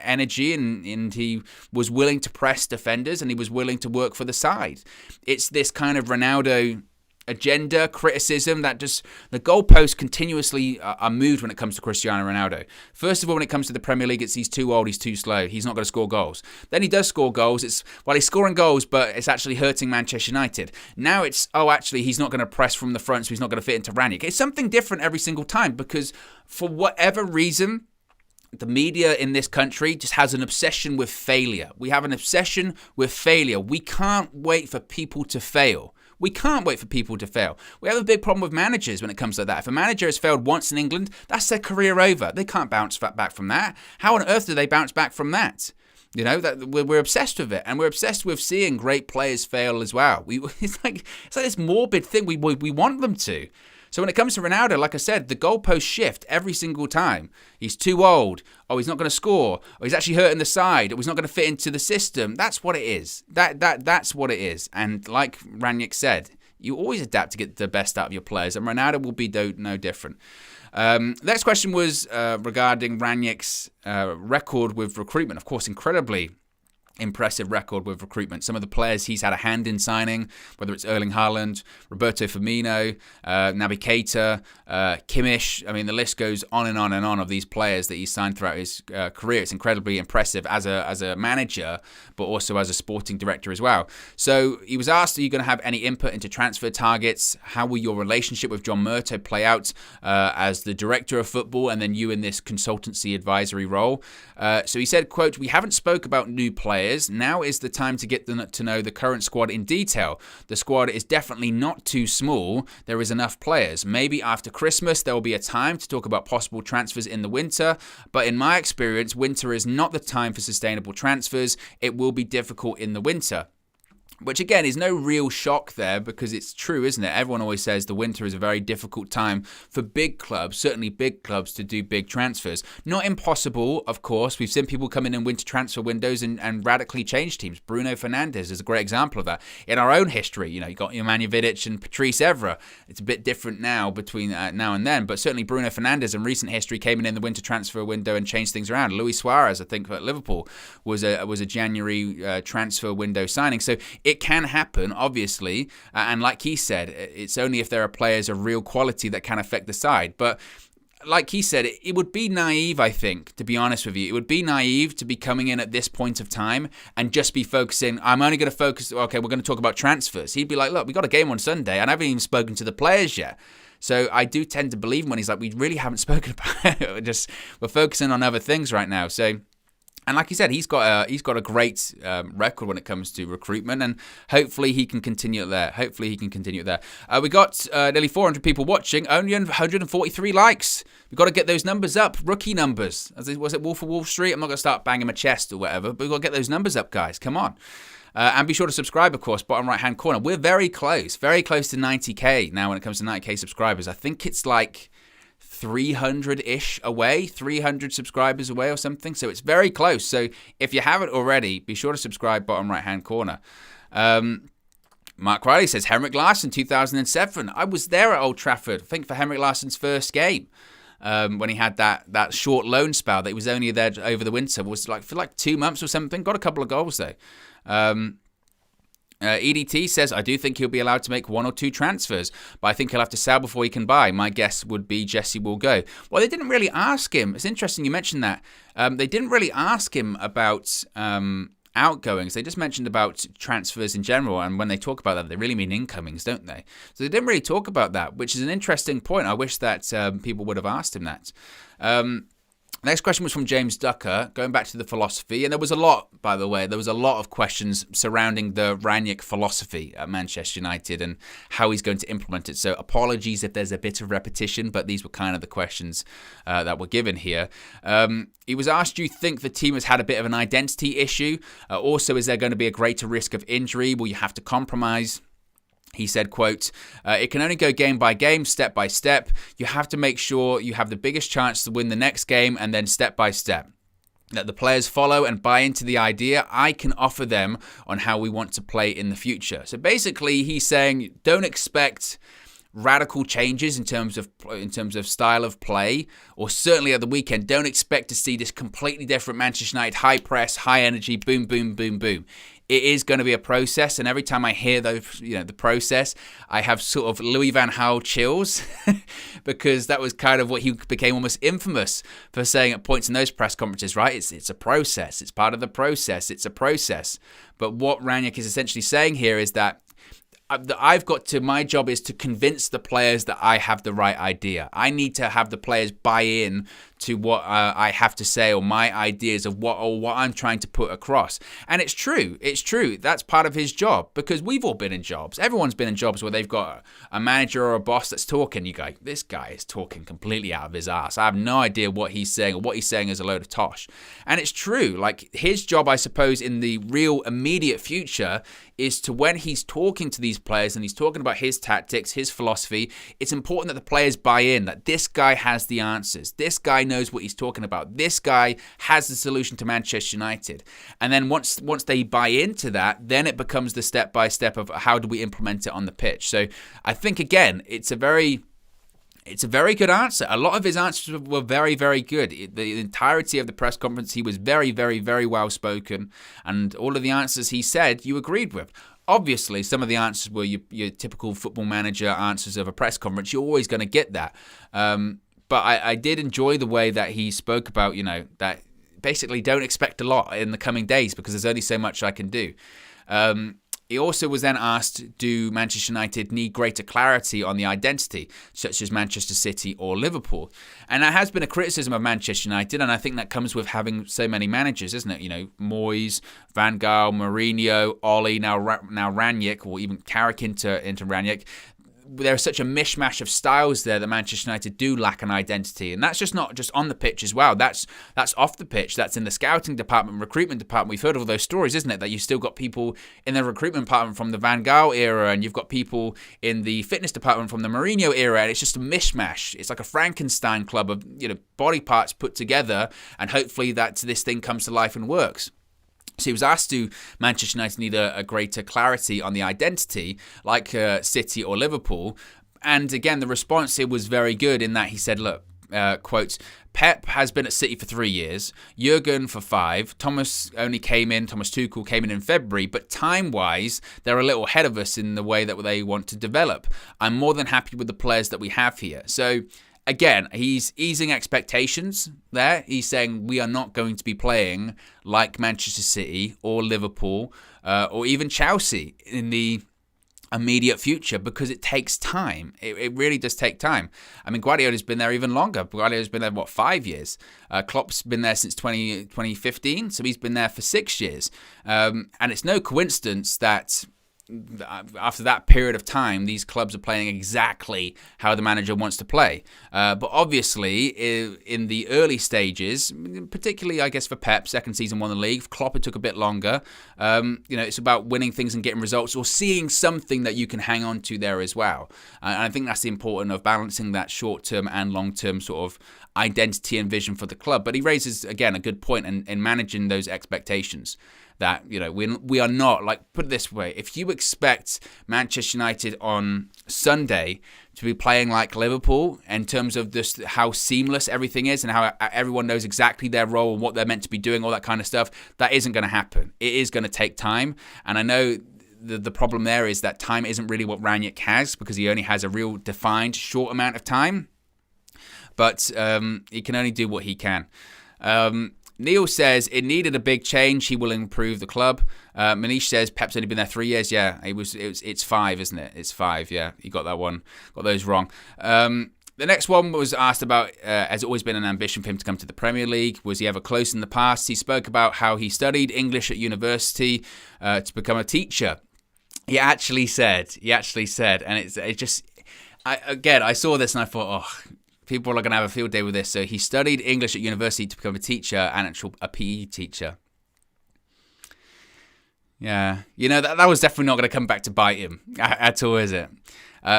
energy and he was willing to press defenders and he was willing to work for the side. It's this kind of Ronaldo agenda, criticism, that just the goalposts continuously are moved when it comes to Cristiano Ronaldo. First of all, when it comes to the Premier League, it's he's too old, he's too slow, he's not going to score goals. Then he does score goals. He's scoring goals, but it's actually hurting Manchester United. Now it's, actually, he's not going to press from the front, so he's not going to fit into Rangnick. It's something different every single time because for whatever reason, the media in this country just has an obsession with failure. We have an obsession with failure. We can't wait for people to fail. We can't wait for people to fail. We have a big problem with managers when it comes to that. If a manager has failed once in England, that's their career over. They can't bounce back from that. How on earth do they bounce back from that? You know, that we're obsessed with it, and we're obsessed with seeing great players fail as well. It's like this morbid thing. We want them to. So when it comes to Ronaldo, like I said, the goalposts shift every single time. He's too old. He's not going to score. He's actually hurting the side. He's not going to fit into the system. That's what it is. That's what it is. And like Rangnick said, you always adapt to get the best out of your players, and Ronaldo will be no different. Next question was regarding Rangnick's record with recruitment. Of course, incredibly impressive record with recruitment. Some of the players he's had a hand in signing, whether it's Erling Haaland, Roberto Firmino, Naby Keita, Kimmich. I mean, the list goes on and on and on of these players that he's signed throughout his career. It's incredibly impressive as a manager, but also as a sporting director as well. So he was asked, are you going to have any input into transfer targets? How will your relationship with John Murtough play out as the director of football and then you in this consultancy advisory role? So he said, quote, "We haven't spoke about new players. Now is the time to get to know the current squad in detail. The squad is definitely not too small. There is enough players. Maybe after Christmas there will be a time to talk about possible transfers in the winter. But in my experience, winter is not the time for sustainable transfers. It will be difficult in the winter." Which, again, is no real shock there because it's true, isn't it? Everyone always says the winter is a very difficult time for big clubs, certainly big clubs, to do big transfers. Not impossible, of course. We've seen people come in winter transfer windows and radically change teams. Bruno Fernandes is a great example of that. In our own history, you know, you got Man Utd and Patrice Evra. It's a bit different now between now and then, but certainly Bruno Fernandes in recent history came in the winter transfer window and changed things around. Luis Suarez, I think, at Liverpool was a January transfer window signing. So it can happen, obviously, and like he said, it's only if there are players of real quality that can affect the side. But like he said, it would be naive, I think, to be honest with you. It would be naive to be coming in at this point of time and just be focusing, I'm only going to focus, okay, we're going to talk about transfers. He'd be like, look, we got a game on Sunday, and I haven't even spoken to the players yet. So I do tend to believe him when he's like, we really haven't spoken about it. We're focusing on other things right now. So, and like you said, he's got a great record when it comes to recruitment, and hopefully he can continue it there. We got nearly 400 people watching, only 143 likes. We've got to get those numbers up, rookie numbers. Was it Wolf of Wall Street? I'm not going to start banging my chest or whatever, but we've got to get those numbers up, guys. Come on. And be sure to subscribe, of course, bottom right-hand corner. We're very close to 90K now when it comes to 90K subscribers. I think it's like 300-ish away, 300 subscribers away or something. So it's very close. So if you haven't already, be sure to subscribe, bottom right-hand corner. Mark Riley says, Henrik Larsson, 2007. I was there at Old Trafford, I think, for Henrik Larsson's first game. When he had that short loan spell that he was only there over the winter. It was like for 2 months or something. Got a couple of goals though. EDT says, I do think he'll be allowed to make 1 or 2 transfers, but I think he'll have to sell before he can buy. My guess would be Jesse will go. Well, they didn't really ask him. It's interesting you mentioned that. They didn't really ask him about outgoings. They just mentioned about transfers in general, and when they talk about that, they really mean incomings, don't they? So they didn't really talk about that, which is an interesting point. I wish that people would have asked him that. Next question was from James Ducker, going back to the philosophy. And there was a lot, by the way, of questions surrounding the Rangnick philosophy at Manchester United and how he's going to implement it. So apologies if there's a bit of repetition, but these were kind of the questions that were given here. He was asked, do you think the team has had a bit of an identity issue? Also, is there going to be a greater risk of injury? Will you have to compromise? He said, quote, it can only go game by game, step by step. You have to make sure you have the biggest chance to win the next game and then step by step. that the players follow and buy into the idea, I can offer them on how we want to play in the future. So basically, he's saying don't expect radical changes in terms of style of play, or certainly at the weekend, don't expect to see this completely different Manchester United high press, high energy, boom, boom, boom, boom. It is going to be a process, and every time I hear those, the process, I have sort of Louis van Gaal chills because that was kind of what he became almost infamous for saying at points in those press conferences, right? It's a process. It's part of the process. It's a process. But what Rangnick is essentially saying here is that my job is to convince the players that I have the right idea. I need to have the players buy in to what I have to say, or my ideas of what I'm trying to put across. And it's true. It's true. That's part of his job, because we've all been in jobs. Everyone's been in jobs where they've got a manager or a boss that's talking. You go, this guy is talking completely out of his ass. I have no idea what he's saying, or what he's saying is a load of tosh. And it's true. Like, his job, I suppose, in the real immediate future is to, when he's talking to these players and he's talking about his tactics, his philosophy, it's important that the players buy in, that this guy has the answers. This guy knows what he's talking about. This guy has the solution to Manchester United. And then once they buy into that, then it becomes the step-by-step of how do we implement it on the pitch. So I think, again, it's a very good answer. A lot of his answers were very, very good. The entirety of the press conference, he was very, very, very well spoken. And all of the answers he said, you agreed with. Obviously, some of the answers were your typical football manager answers of a press conference. You're always going to get that. But I did enjoy the way that he spoke about, that basically don't expect a lot in the coming days because there's only so much I can do. He also was then asked, do Manchester United need greater clarity on the identity, such as Manchester City or Liverpool? And that has been a criticism of Manchester United, and I think that comes with having so many managers, isn't it? Moyes, Van Gaal, Mourinho, Ole, now Rangnick, or even Carrick into Rangnick. There's such a mishmash of styles there that Manchester United do lack an identity. And that's just not just on the pitch as well. That's off the pitch. That's in the scouting department, recruitment department. We've heard all those stories, isn't it? That you've still got people in the recruitment department from the Van Gaal era, and you've got people in the fitness department from the Mourinho era, and it's just a mishmash. It's like a Frankenstein club of body parts put together, and hopefully this thing comes to life and works. So he was asked, do Manchester United need a greater clarity on the identity, like City or Liverpool? And again, the response here was very good in that he said, look, quote, Pep has been at City for 3 years, Jurgen for 5, Thomas Tuchel came in February, but time-wise, they're a little ahead of us in the way that they want to develop. I'm more than happy with the players that we have here. So again, he's easing expectations there. He's saying we are not going to be playing like Manchester City or Liverpool or even Chelsea in the immediate future because it takes time. It really does take time. I mean, Guardiola's been there even longer. Guardiola's been there, 5 years? Klopp's been there since 2015, so he's been there for 6 years. And it's no coincidence that after that period of time, these clubs are playing exactly how the manager wants to play. But obviously, in the early stages, particularly, I guess, for Pep, second season won the league. Klopp, it took a bit longer. It's about winning things and getting results, or seeing something that you can hang on to there as well. And I think that's the importance of balancing that short-term and long-term sort of identity and vision for the club. But he raises, again, a good point in managing those expectations. That, we are not, like, put it this way, if you expect Manchester United on Sunday to be playing like Liverpool in terms of just how seamless everything is and how everyone knows exactly their role and what they're meant to be doing, all that kind of stuff, that isn't going to happen. It is going to take time. And I know the problem there is that time isn't really what Rangnick has, because he only has a real defined short amount of time. But he can only do what he can. Neil says it needed a big change. He will improve the club. Manish says Pep's only been there 3 years. Yeah, it's 5, isn't it? It's 5. Yeah, you got that one. Got those wrong. The next one was asked about, has it always been an ambition for him to come to the Premier League? Was he ever close in the past? He spoke about how he studied English at university to become a teacher. He actually said, and it just, I saw this and I thought, people are going to have a field day with this. So he studied English at university to become a teacher and a PE teacher. Yeah. That was definitely not going to come back to bite him at all, is it?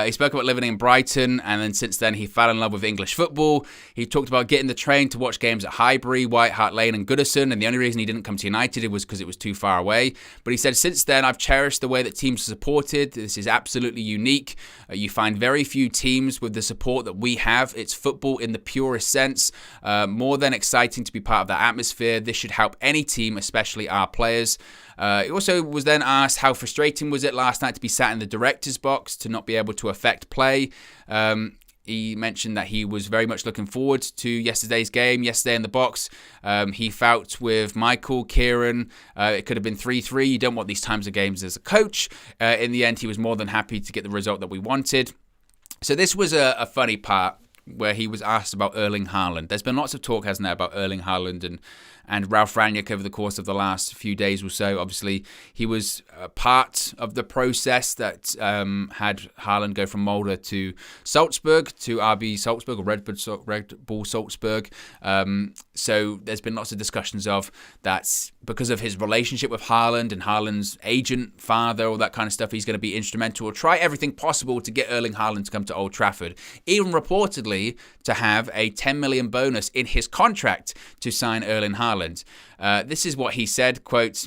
He spoke about living in Brighton, and then since then he fell in love with English football. He talked about getting the train to watch games at Highbury, White Hart Lane and Goodison, and the only reason he didn't come to United was because it was too far away. But he said, since then, I've cherished the way that teams are supported. This is absolutely unique. You find very few teams with the support that we have. It's football in the purest sense. More than exciting to be part of that atmosphere. This should help any team, especially our players. He also was then asked how frustrating was it last night to be sat in the director's box, to not be able to affect play. He mentioned that he was very much looking forward to yesterday's game, yesterday in the box. He felt with Michael, Kieran, it could have been 3-3. You don't want these times of games as a coach. In the end, he was more than happy to get the result that we wanted. So this was a funny part where he was asked about Erling Haaland. There's been lots of talk, hasn't there, about Erling Haaland and Ralf Rangnick over the course of the last few days or so. Obviously, he was part of the process that had Haaland go from Molde to Salzburg, to RB Salzburg, or Red Bull Salzburg. So there's been lots of discussions of that because of his relationship with Haaland and Haaland's agent, father, all that kind of stuff, he's going to be instrumental or try everything possible to get Erling Haaland to come to Old Trafford. Even reportedly to have a 10 million bonus in his contract to sign Erling Haaland. This is what he said, quote,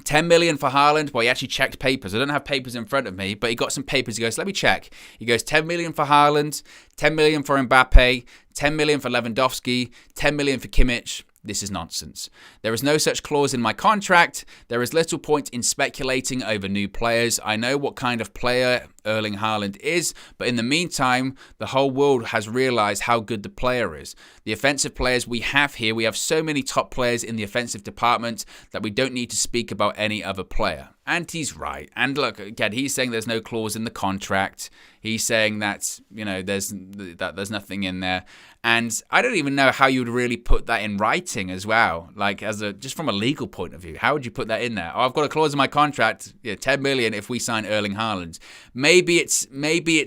10 million for Haaland. Well, he actually checked papers. I don't have papers in front of me, but he got some papers. He goes, let me check. He goes, 10 million for Haaland, 10 million for Mbappe, 10 million for Lewandowski, 10 million for Kimmich. This is nonsense. There is no such clause in my contract. There is little point in speculating over new players. I know what kind of player Erling Haaland is, but in the meantime, the whole world has realised how good the player is. The offensive players we have here, we have so many top players in the offensive department that we don't need to speak about any other player. And he's right. And look, again, he's saying there's no clause in the contract. He's saying that, you know, there's nothing in there. And I don't even know how you would really put that in writing as well. Like, just from a legal point of view, how would you put that in there? Oh, I've got a clause in my contract, 10 million if we sign Erling Haaland. Maybe it's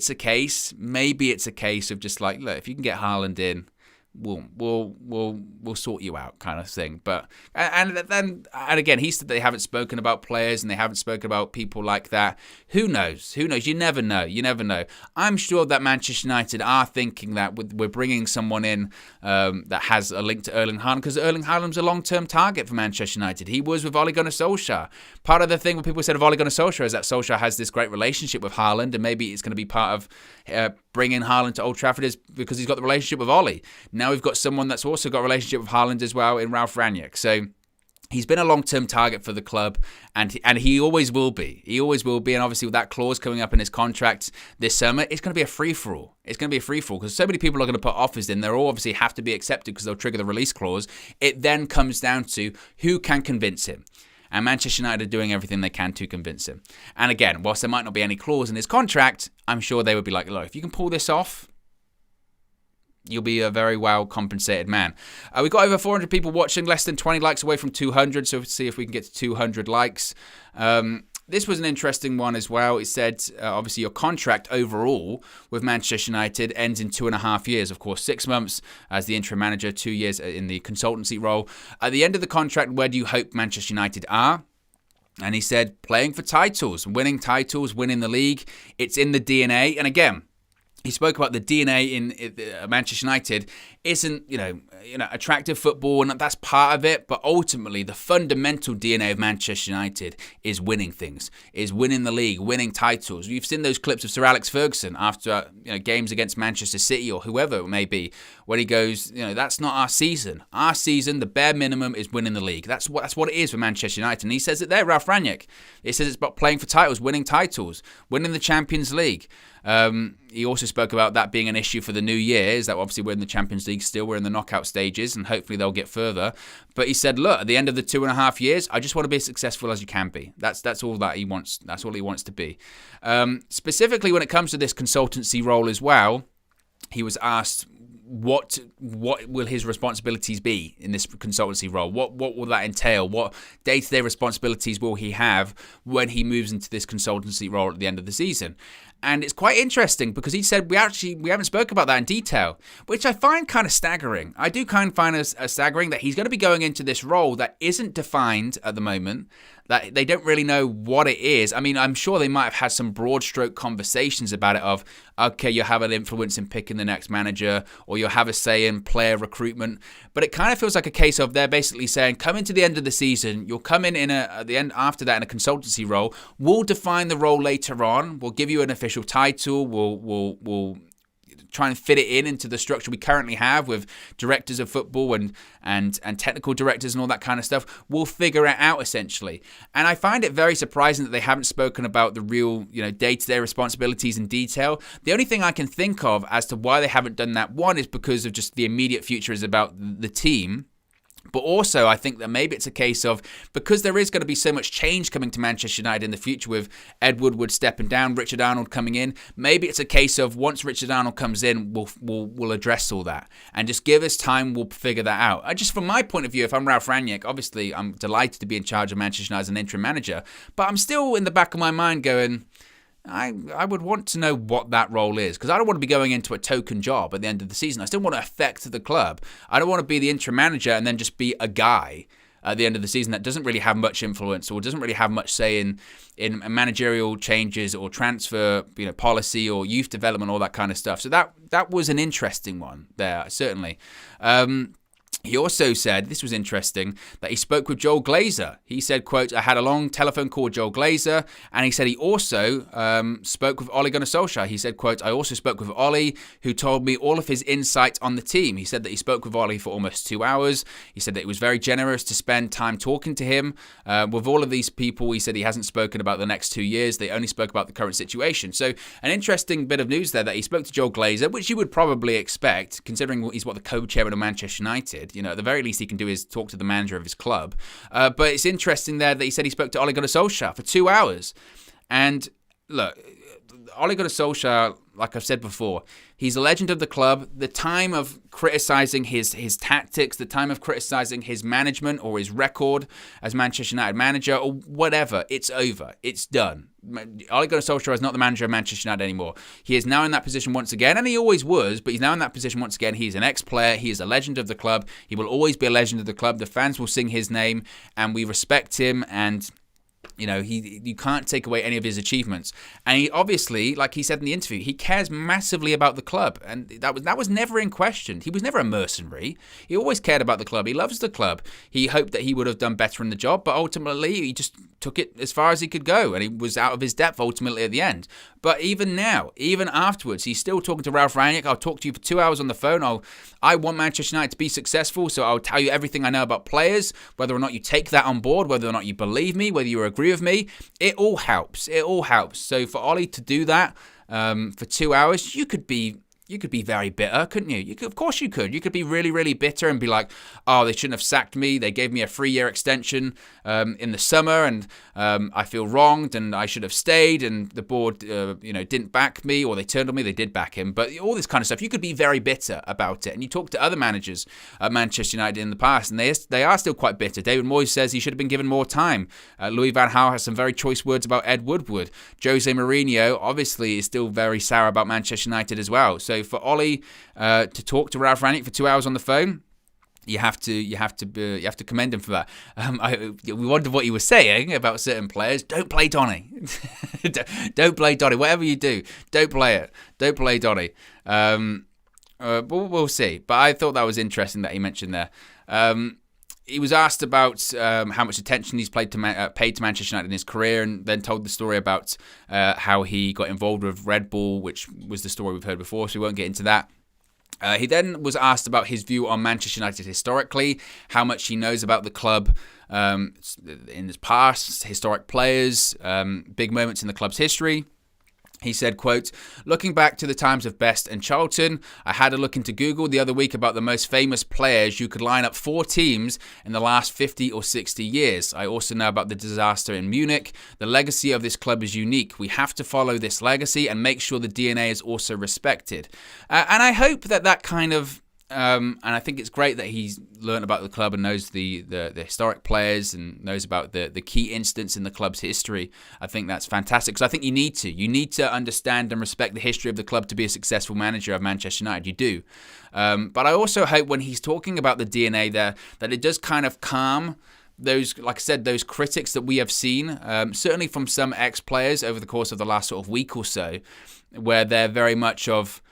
a case of just like, look, if you can get Haaland in, we'll sort you out, kind of thing. But and again, he said they haven't spoken about players and they haven't spoken about people like that. Who knows? You never know. I'm sure that Manchester United are thinking that we're bringing someone in that has a link to Erling Haaland, because Erling Haaland's a long-term target for Manchester United. He was with Ole Gunnar Solskjaer. Part of the thing when people said of Ole Gunnar Solskjaer is that Solskjaer has this great relationship with Haaland, and maybe it's going to be part of bringing Haaland to Old Trafford is because he's got the relationship with Ole. Now we've got someone that's also got a relationship with Haaland as well in Ralf Rangnick. So he's been a long-term target for the club, and he always will be. And obviously with that clause coming up in his contract this summer, it's going to be a free-for-all. Because so many people are going to put offers in. They'll all obviously have to be accepted because they'll trigger the release clause. It then comes down to who can convince him. And Manchester United are doing everything they can to convince him. And again, whilst there might not be any clause in his contract, I'm sure they would be like, look, if you can pull this off, you'll be a very well compensated man. We've got over 400 people watching, less than 20 likes away from 200. So we'll see if we can get to 200 likes. This was an interesting one as well. It said, obviously, your contract overall with Manchester United ends in 2.5 years. Of course, 6 months as the interim manager, 2 years in the consultancy role. At the end of the contract, where do you hope Manchester United are? And he said, playing for titles, winning the league. It's in the DNA. And again, he spoke about the DNA in Manchester United isn't, attractive football, and that's part of it. But ultimately, the fundamental DNA of Manchester United is winning things, is winning the league, winning titles. You've seen those clips of Sir Alex Ferguson after games against Manchester City or whoever it may be, when he goes, that's not our season. Our season, the bare minimum is winning the league. That's what it is for Manchester United. And he says it there, Ralf Rangnick. He says it's about playing for titles, winning the Champions League. He also spoke about that being an issue for the new year, is that obviously we're in the Champions League still, we're in the knockout stages, and hopefully they'll get further. But he said, look, at the end of the 2.5 years, I just want to be as successful as you can be. That's all that he wants. That's all he wants to be. Specifically when it comes to this consultancy role as well, he was asked what will his responsibilities be in this consultancy role? What will that entail? What day-to-day responsibilities will he have when he moves into this consultancy role at the end of the season? And it's quite interesting because he said we haven't spoken about that in detail, which I find kind of staggering. I do kind of find it staggering that he's going to be going into this role that isn't defined at the moment, that they don't really know what it is. I mean, I'm sure they might have had some broad stroke conversations about it of, okay, you'll have an influence in picking the next manager, or you'll have a say in player recruitment. But it kind of feels like a case of they're basically saying, come into the end of the season, you'll come in at the end after that in a consultancy role. We'll define the role later on. We'll give you an official title. We'll try and fit it into the structure we currently have with directors of football and technical directors and all that kind of stuff. We'll figure it out essentially. And I find it very surprising that they haven't spoken about the real, day-to-day responsibilities in detail. The only thing I can think of as to why they haven't done that, one, is because of just the immediate future is about the team. But also, I think that maybe it's a case of, because there is going to be so much change coming to Manchester United in the future with Ed Woodward stepping down, Richard Arnold coming in, maybe it's a case of once Richard Arnold comes in, we'll address all that. And just give us time, we'll figure that out. Just from my point of view, if I'm Ralf Rangnick, obviously I'm delighted to be in charge of Manchester United as an interim manager, but I'm still in the back of my mind going, I would want to know what that role is, because I don't want to be going into a token job at the end of the season. I still want to affect the club. I don't want to be the interim manager and then just be a guy at the end of the season that doesn't really have much influence or doesn't really have much say in managerial changes or transfer policy or youth development, all that kind of stuff. So that was an interesting one there, certainly. He also said, this was interesting, that he spoke with Joel Glazer. He said, quote, I had a long telephone call with Joel Glazer, and he said he also spoke with Ole Gunnar Solskjaer. He said, quote, I also spoke with Ole, who told me all of his insight on the team. He said that he spoke with Ole for almost 2 hours. He said that it was very generous to spend time talking to him. With all of these people, he said he hasn't spoken about the next 2 years. They only spoke about the current situation. So an interesting bit of news there that he spoke to Joel Glazer, which you would probably expect, considering he's the co-chairman of Manchester United. At the very least he can do is talk to the manager of his club. But it's interesting there that he said he spoke to Ole Gunnar Solskjaer for 2 hours. And look, Ole Gunnar Solskjaer, like I've said before, he's a legend of the club. The time of criticising his tactics, the time of criticising his management or his record as Manchester United manager or whatever, it's over. It's done. Ole Gunnar Solskjaer is not the manager of Manchester United anymore. He is now in that position once again, and he always was, but he's now in that position once again. He's an ex-player. He is a legend of the club. He will always be a legend of the club. The fans will sing his name, and we respect him, and you can't take away any of his achievements. And he obviously, like he said in the interview, he cares massively about the club. And that was never in question. He was never a mercenary. He always cared about the club. He loves the club. He hoped that he would have done better in the job, but ultimately he just took it as far as he could go. And he was out of his depth ultimately at the end. But even now, even afterwards, he's still talking to Ralf Rangnick. I'll talk to you for 2 hours on the phone. I want Manchester United to be successful, so I'll tell you everything I know about players, whether or not you take that on board, whether or not you believe me, whether you agree with me. It all helps. It all helps. So for Ole to do that for 2 hours, you could be very bitter, couldn't you? Of course you could. You could be really, really bitter and be like, oh, they shouldn't have sacked me. They gave me a 3-year extension in the summer, and I feel wronged, and I should have stayed, and the board, didn't back me, or they turned on me. They did back him, but all this kind of stuff. You could be very bitter about it. And you talk to other managers at Manchester United in the past, and they are still quite bitter. David Moyes says he should have been given more time. Louis van Gaal has some very choice words about Ed Woodward. Jose Mourinho obviously is still very sour about Manchester United as well. So for Ole to talk to Ralf Rangnick for 2 hours on the phone, you have to commend him for that. We wondered what he was saying about certain players. Don't play Donny. Don't play Donny. Whatever you do, don't play it. Don't play Donny. But we'll see. But I thought that was interesting that he mentioned there. He was asked about how much attention he's paid to Manchester United in his career, and then told the story about how he got involved with Red Bull, which was the story we've heard before, so we won't get into that. He then was asked about his view on Manchester United historically, how much he knows about the club in his past, historic players, big moments in the club's history. He said, quote, looking back to the times of Best and Charlton, I had a look into Google the other week about the most famous players. You could line up 4 teams in the last 50 or 60 years. I also know about the disaster in Munich. The legacy of this club is unique. We have to follow this legacy and make sure the DNA is also respected. And I hope that kind of And I think it's great that he's learned about the club and knows the historic players and knows about the key incidents in the club's history. I think that's fantastic, because I think you need to. You need to understand and respect the history of the club to be a successful manager of Manchester United. You do. But I also hope when he's talking about the DNA there, that it does kind of calm those, like I said, those critics that we have seen, certainly from some ex-players over the course of the last sort of week or so, where they're very much of,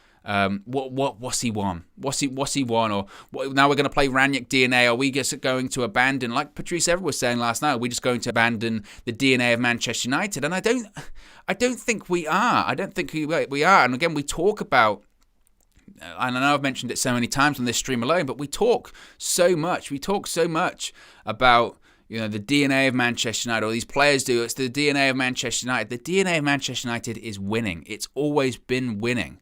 what's he won? What's he won? Or now we're going to play Rangnick DNA. Are we just going to abandon, like Patrice Evra was saying last night, are we just going to abandon the DNA of Manchester United? And I don't think we are. I don't think we are. And again, we talk about, and I know I've mentioned it so many times on this stream alone, but we talk so much. We talk so much about, the DNA of Manchester United, or these players do. It's the DNA of Manchester United. The DNA of Manchester United is winning. It's always been winning.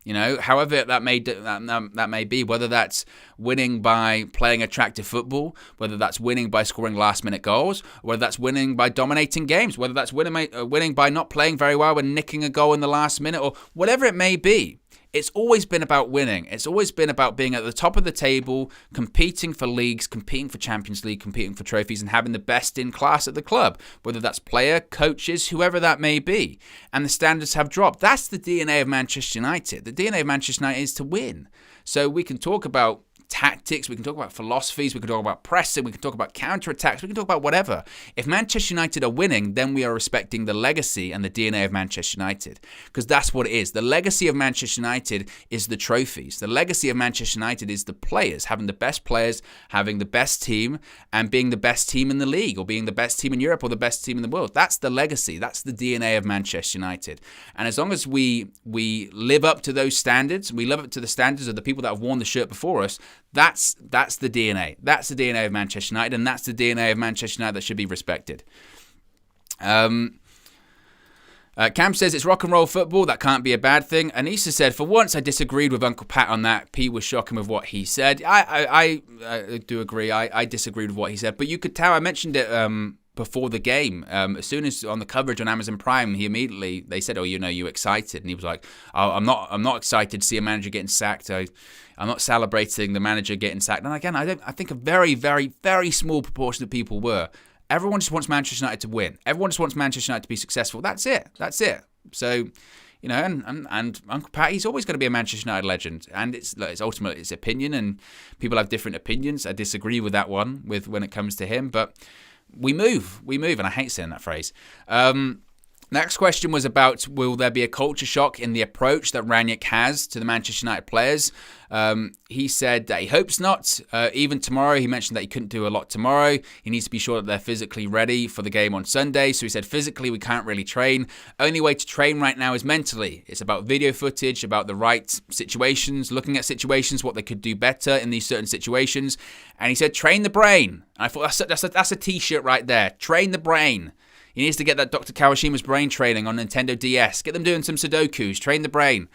However that may be, whether that's winning by playing attractive football, whether that's winning by scoring last-minute goals, whether that's winning by dominating games, whether that's winning by not playing very well and nicking a goal in the last minute, or whatever it may be. It's always been about winning. It's always been about being at the top of the table, competing for leagues, competing for Champions League, competing for trophies, and having the best in class at the club, whether that's player, coaches, whoever that may be. And the standards have dropped. That's the DNA of Manchester United. The DNA of Manchester United is to win. So we can talk about tactics, we can talk about philosophies, we can talk about pressing, we can talk about counterattacks, we can talk about whatever. If Manchester United are winning, then we are respecting the legacy and the DNA of Manchester United, because that's what it is. The legacy of Manchester United is the trophies. The legacy of Manchester United is the players, having the best players, having the best team, and being the best team in the league, or being the best team in Europe, or the best team in the world. That's the legacy. That's the DNA of Manchester United. And as long as we live up to those standards, we live up to the standards of the people that have worn the shirt before us, that's the DNA. That's the DNA of Manchester United, and that's the DNA of Manchester United that should be respected. Cam says it's rock and roll football. That can't be a bad thing. Anissa said, for once I disagreed with Uncle Pat on that. Pete was shocking with what he said. I do agree. I disagreed with what he said. But you could tell, I mentioned it before the game. As soon as on the coverage on Amazon Prime, they said, you excited? And he was like, oh, I'm not excited to see a manager getting sacked. I'm not celebrating the manager getting sacked. And again, I think a very, very, very small proportion of people were. Everyone just wants Manchester United to win. Everyone just wants Manchester United to be successful. That's it. So, and Uncle Pat, he's always going to be a Manchester United legend. And it's ultimately his opinion, and people have different opinions. I disagree with that one when it comes to him, but we move, and I hate saying that phrase. Next question was about, will there be a culture shock in the approach that Rangnick has to the Manchester United players? He said that he hopes not. Even tomorrow, he mentioned that he couldn't do a lot tomorrow. He needs to be sure that they're physically ready for the game on Sunday. So he said physically we can't really train. Only way to train right now is mentally. It's about video footage, about the right situations, looking at situations, what they could do better in these certain situations. And he said, train the brain. And I thought that's a t-shirt right there. Train the brain. He needs to get that Dr. Kawashima's brain training on Nintendo DS. Get them doing some Sudokus. Train the brain.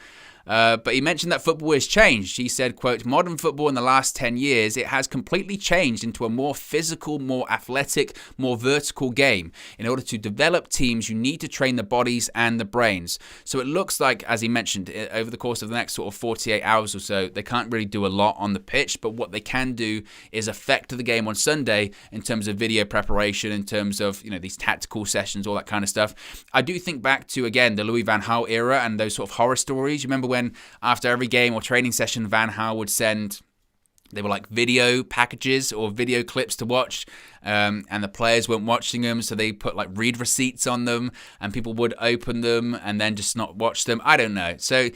But he mentioned that football has changed. He said, quote, modern football in the last 10 years, it has completely changed into a more physical, more athletic, more vertical game. In order to develop teams, you need to train the bodies and the brains. So it looks like, as he mentioned, over the course of the next sort of 48 hours or so, they can't really do a lot on the pitch, but what they can do is affect the game on Sunday in terms of video preparation, in terms of, these tactical sessions, all that kind of stuff. I do think back to, again, the Louis van Gaal era and those sort of horror stories. You remember when after every game or training session, Van Gaal would send, they were like video packages or video clips to watch, and the players weren't watching them, so they put like read receipts on them, and people would open them and then just not watch them. I don't know. So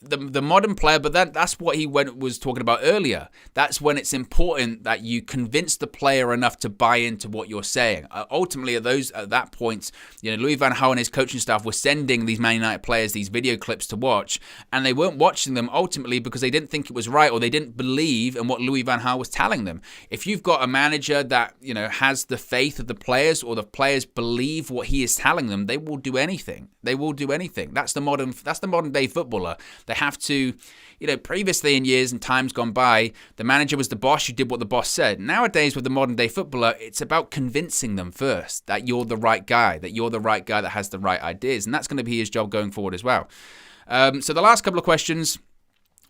the modern player, but that's what he was talking about earlier. That's when it's important that you convince the player enough to buy into what you're saying. Ultimately, at that point, Louis van Gaal and his coaching staff were sending these Man United players these video clips to watch, and they weren't watching them ultimately because they didn't think it was right, or they didn't believe in what Louis van Gaal was telling them. If you've got a manager that has the faith of the players, or the players believe what he is telling them, they will do anything. They will do anything. That's the modern day footballer. They have to, previously in years and times gone by, the manager was the boss, you did what the boss said. Nowadays, with the modern day footballer, it's about convincing them first that you're the right guy, that has the right ideas. And that's going to be his job going forward as well. So the last couple of questions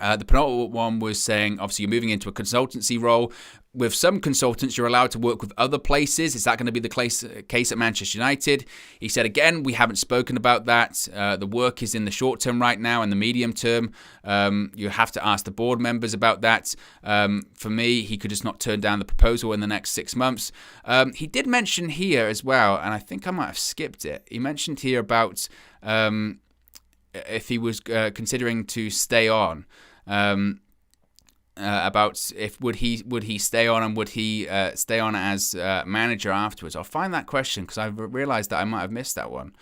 The penultimate one was saying, obviously, you're moving into a consultancy role. With some consultants, you're allowed to work with other places. Is that going to be the case at Manchester United? He said, again, we haven't spoken about that. The work is in the short term right now and the medium term. You have to ask the board members about that. For me, he could just not turn down the proposal in the next 6 months. He did mention here as well, and I think I might have skipped it. He mentioned here about if he was considering to stay on. About if would he stay on and would he stay on as manager afterwards. I'll find that question because I've realised that I might have missed that one.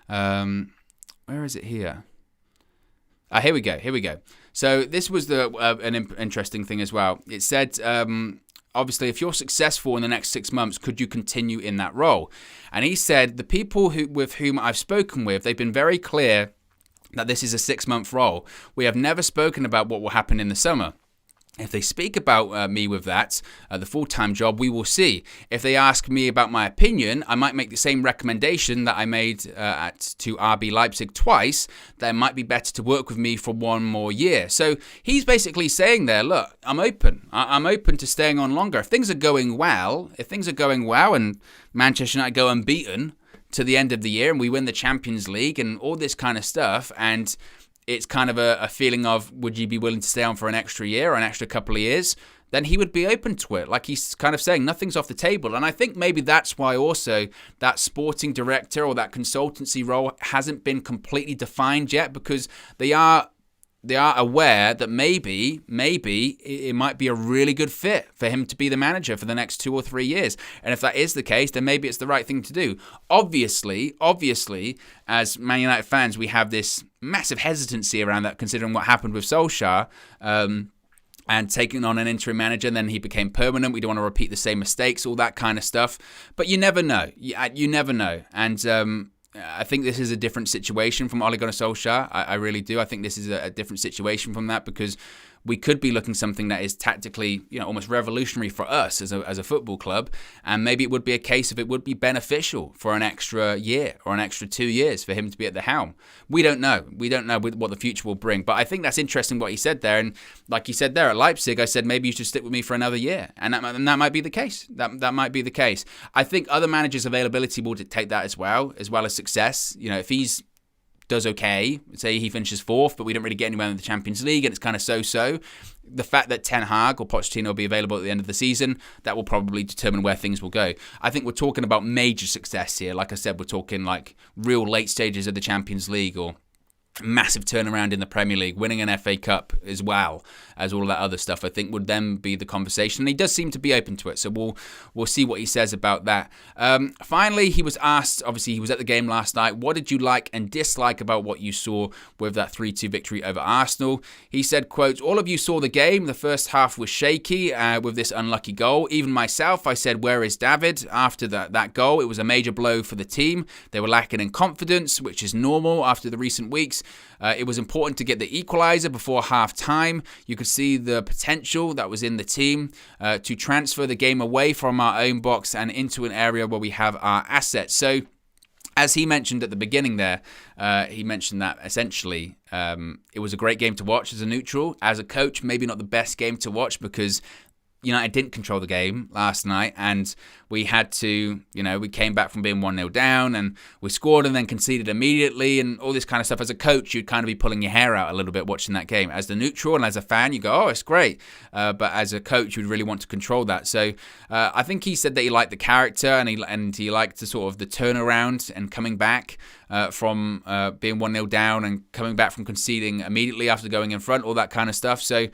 Where is it here? Here we go. So this was an interesting thing as well. It said, obviously, if you're successful in the next 6 months, could you continue in that role? And he said the people with whom I've spoken with, they've been very clear that this is a 6-month role. We have never spoken about what will happen in the summer. If they speak about me with that, the full-time job, we will see. If they ask me about my opinion, I might make the same recommendation that I made to RB Leipzig twice, that it might be better to work with me for 1 more year. So he's basically saying there, look, I'm open. I'm open to staying on longer. If things are going well, and Manchester United go unbeaten to the end of the year and we win the Champions League and all this kind of stuff, and it's kind of a feeling of, would you be willing to stay on for an extra year or an extra couple of years? Then he would be open to it. Like he's kind of saying, nothing's off the table. And I think maybe that's why also that sporting director or that consultancy role hasn't been completely defined yet, because they are aware that maybe it might be a really good fit for him to be the manager for the next 2 or 3 years. And if that is the case, then maybe it's the right thing to do. Obviously, as Man United fans, we have this massive hesitancy around that, considering what happened with Solskjaer and taking on an interim manager, and then he became permanent. We don't want to repeat the same mistakes, all that kind of stuff. But you never know. You never know. And I think this is a different situation from Ole Gunnar Solskjaer. I really do. I think this is a different situation from that, because we could be looking something that is tactically, almost revolutionary for us as a football club. And maybe it would be a case of it would be beneficial for an extra year or an extra 2 years for him to be at the helm. We don't know. We don't know what the future will bring. But I think that's interesting what he said there. And like he said there at Leipzig, I said, maybe you should stick with me for another year. And that might be the case. That might be the case. I think other managers' availability will dictate that as well as success. If he's does okay, say he finishes 4th, but we don't really get anywhere in the Champions League and it's kind of so-so, the fact that Ten Hag or Pochettino will be available at the end of the season, that will probably determine where things will go. I think we're talking about major success here. Like I said, we're talking like real late stages of the Champions League or massive turnaround in the Premier League, winning an FA Cup as well as all of that other stuff, I think would then be the conversation. And he does seem to be open to it, so we'll see what he says about that. Finally, he was asked, obviously he was at the game last night, what did you like and dislike about what you saw with that 3-2 victory over Arsenal? He said, quote, all of you saw the game. The first half was shaky with this unlucky goal. Even myself, I said, where is David? After that goal, it was a major blow for the team. They were lacking in confidence, which is normal after the recent weeks. It was important to get the equaliser before half-time. You could see the potential that was in the team to transfer the game away from our own box and into an area where we have our assets. So, as he mentioned at the beginning there, he mentioned that essentially it was a great game to watch as a neutral. As a coach, maybe not the best game to watch because United didn't control the game last night, and we had to, we came back from being 1-0 down and we scored and then conceded immediately and all this kind of stuff. As a coach, you'd kind of be pulling your hair out a little bit watching that game. As the neutral and as a fan, you go, oh, it's great. But as a coach, you'd really want to control that. So I think he said that he liked the character and he liked the sort of the turnaround and coming back from being 1-0 down and coming back from conceding immediately after going in front, all that kind of stuff. So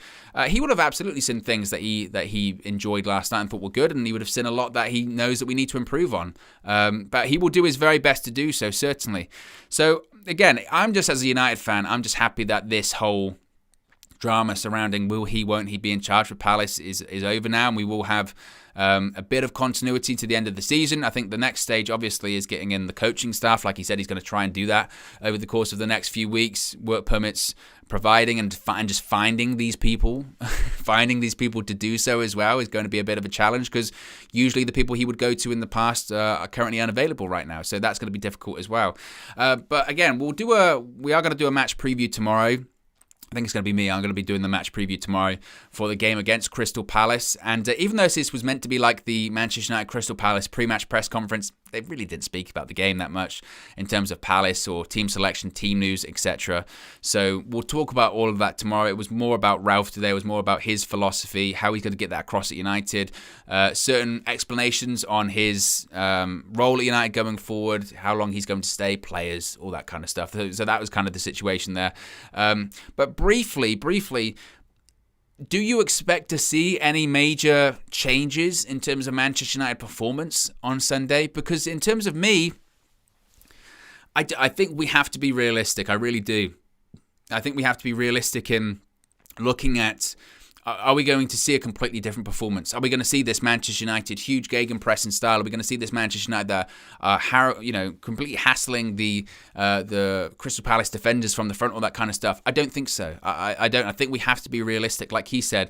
he would have absolutely seen things that he enjoyed last night and thought were good, and he would have seen a lot that he knows that we need to improve on. But he will do his very best to do so, certainly. So again, I'm just, as a United fan, I'm just happy that this whole drama surrounding will he, won't he be in charge for Palace is over now, and we will have a bit of continuity to the end of the season. I think the next stage, obviously, is getting in the coaching staff. Like he said, he's going to try and do that over the course of the next few weeks. Work permits providing and just finding these people, to do so as well is going to be a bit of a challenge, because usually the people he would go to in the past are currently unavailable right now. So that's going to be difficult as well. But again, we are going to do a match preview tomorrow. I think it's going to be me. I'm going to be doing the match preview tomorrow for the game against Crystal Palace. And even though this was meant to be like the Manchester United Crystal Palace pre-match press conference, they really didn't speak about the game that much in terms of Palace or team selection, team news, etc. So we'll talk about all of that tomorrow. It was more about Ralf today. It was more about his philosophy, how he's going to get that across at United, certain explanations on his role at United going forward, how long he's going to stay, players, all that kind of stuff. So that was kind of the situation there. But briefly, do you expect to see any major changes in terms of Manchester United performance on Sunday? Because in terms of me, I think we have to be realistic. I really do. I think we have to be realistic in looking at, are we going to see a completely different performance? Are we going to see this Manchester United huge gegenpressing style? Are we going to see this Manchester United that completely hassling the Crystal Palace defenders from the front, all that kind of stuff? I don't think so. I don't. I think we have to be realistic. Like he said,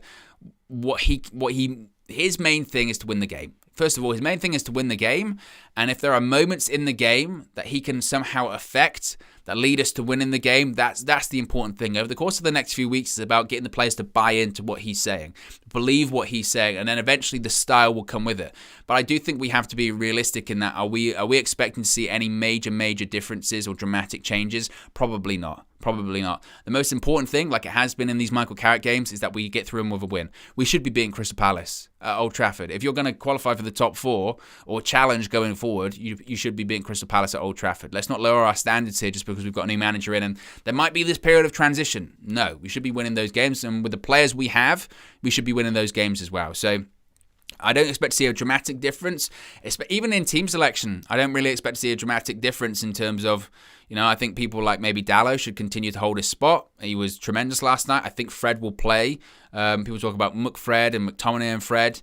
his main thing is to win the game. First of all, his main thing is to win the game, and if there are moments in the game that he can somehow affect that lead us to winning the game, that's the important thing. Over the course of the next few weeks, it's about getting the players to buy into what he's saying, believe what he's saying, and then eventually the style will come with it. But I do think we have to be realistic in that. Are we expecting to see any major differences or dramatic changes? Probably not. Probably not. The most important thing, like it has been in these Michael Carrick games, is that we get through them with a win. We should be beating Crystal Palace at Old Trafford. If you're going to qualify for the top four or challenge going forward, you should be beating Crystal Palace at Old Trafford. Let's not lower our standards here just because we've got a new manager in and there might be this period of transition. No, we should be winning those games, and with the players we have, we should be winning those games as well. So I don't expect to see a dramatic difference. Even in team selection, I don't really expect to see a dramatic difference in terms of, I think people like maybe Dallo should continue to hold his spot. He was tremendous last night. I think Fred will play. People talk about McFred and McTominay and Fred.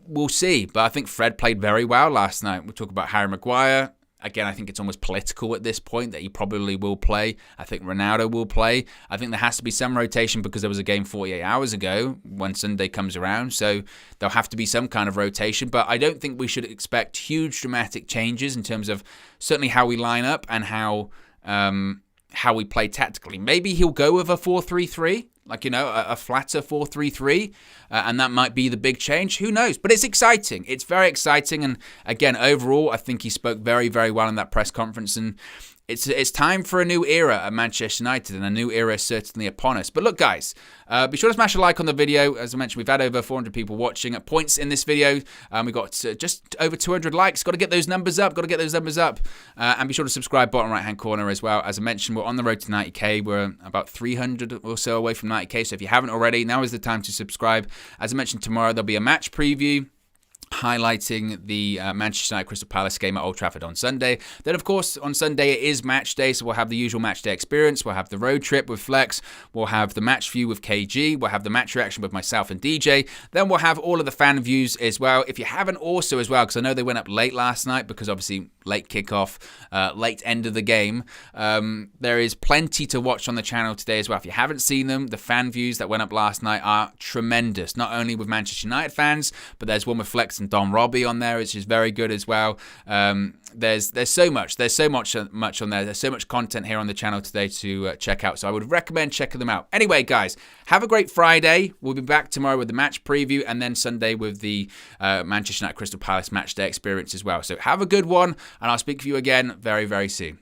We'll see. But I think Fred played very well last night. We'll talk about Harry Maguire. Again, I think it's almost political at this point that he probably will play. I think Ronaldo will play. I think there has to be some rotation because there was a game 48 hours ago when Sunday comes around. So there'll have to be some kind of rotation. But I don't think we should expect huge dramatic changes in terms of certainly how we line up and how we play tactically. Maybe he'll go with a 4-3-3. A flatter 4-3-3, and that might be the big change. Who knows? But it's exciting. It's very exciting. And again, overall, I think he spoke very, very well in that press conference. And it's time for a new era at Manchester United, and a new era is certainly upon us. But look, guys, be sure to smash a like on the video. As I mentioned, we've had over 400 people watching at points in this video. We've got just over 200 likes. Got to get those numbers up. And be sure to subscribe, bottom right-hand corner as well. As I mentioned, we're on the road to 90k. We're about 300 or so away from 90k. So if you haven't already, now is the time to subscribe. As I mentioned, tomorrow there'll be a match preview highlighting the Manchester United Crystal Palace game at Old Trafford on Sunday. Then, of course, on Sunday it is match day, so we'll have the usual match day experience. We'll have the road trip with Flex. We'll have the match view with KG. We'll have the match reaction with myself and DJ. Then we'll have all of the fan views as well. If you haven't also as well, because I know they went up late last night because obviously late kickoff, late end of the game. There is plenty to watch on the channel today as well. If you haven't seen them, the fan views that went up last night are tremendous. Not only with Manchester United fans, but there's one with Flex and Don Robbie on there, which is very good as well. There's so much on there. There's so much content here on the channel today to check out. So I would recommend checking them out. Anyway, guys, have a great Friday. We'll be back tomorrow with the match preview, and then Sunday with the Manchester United Crystal Palace match day experience as well. So have a good one, and I'll speak to you again very, very soon.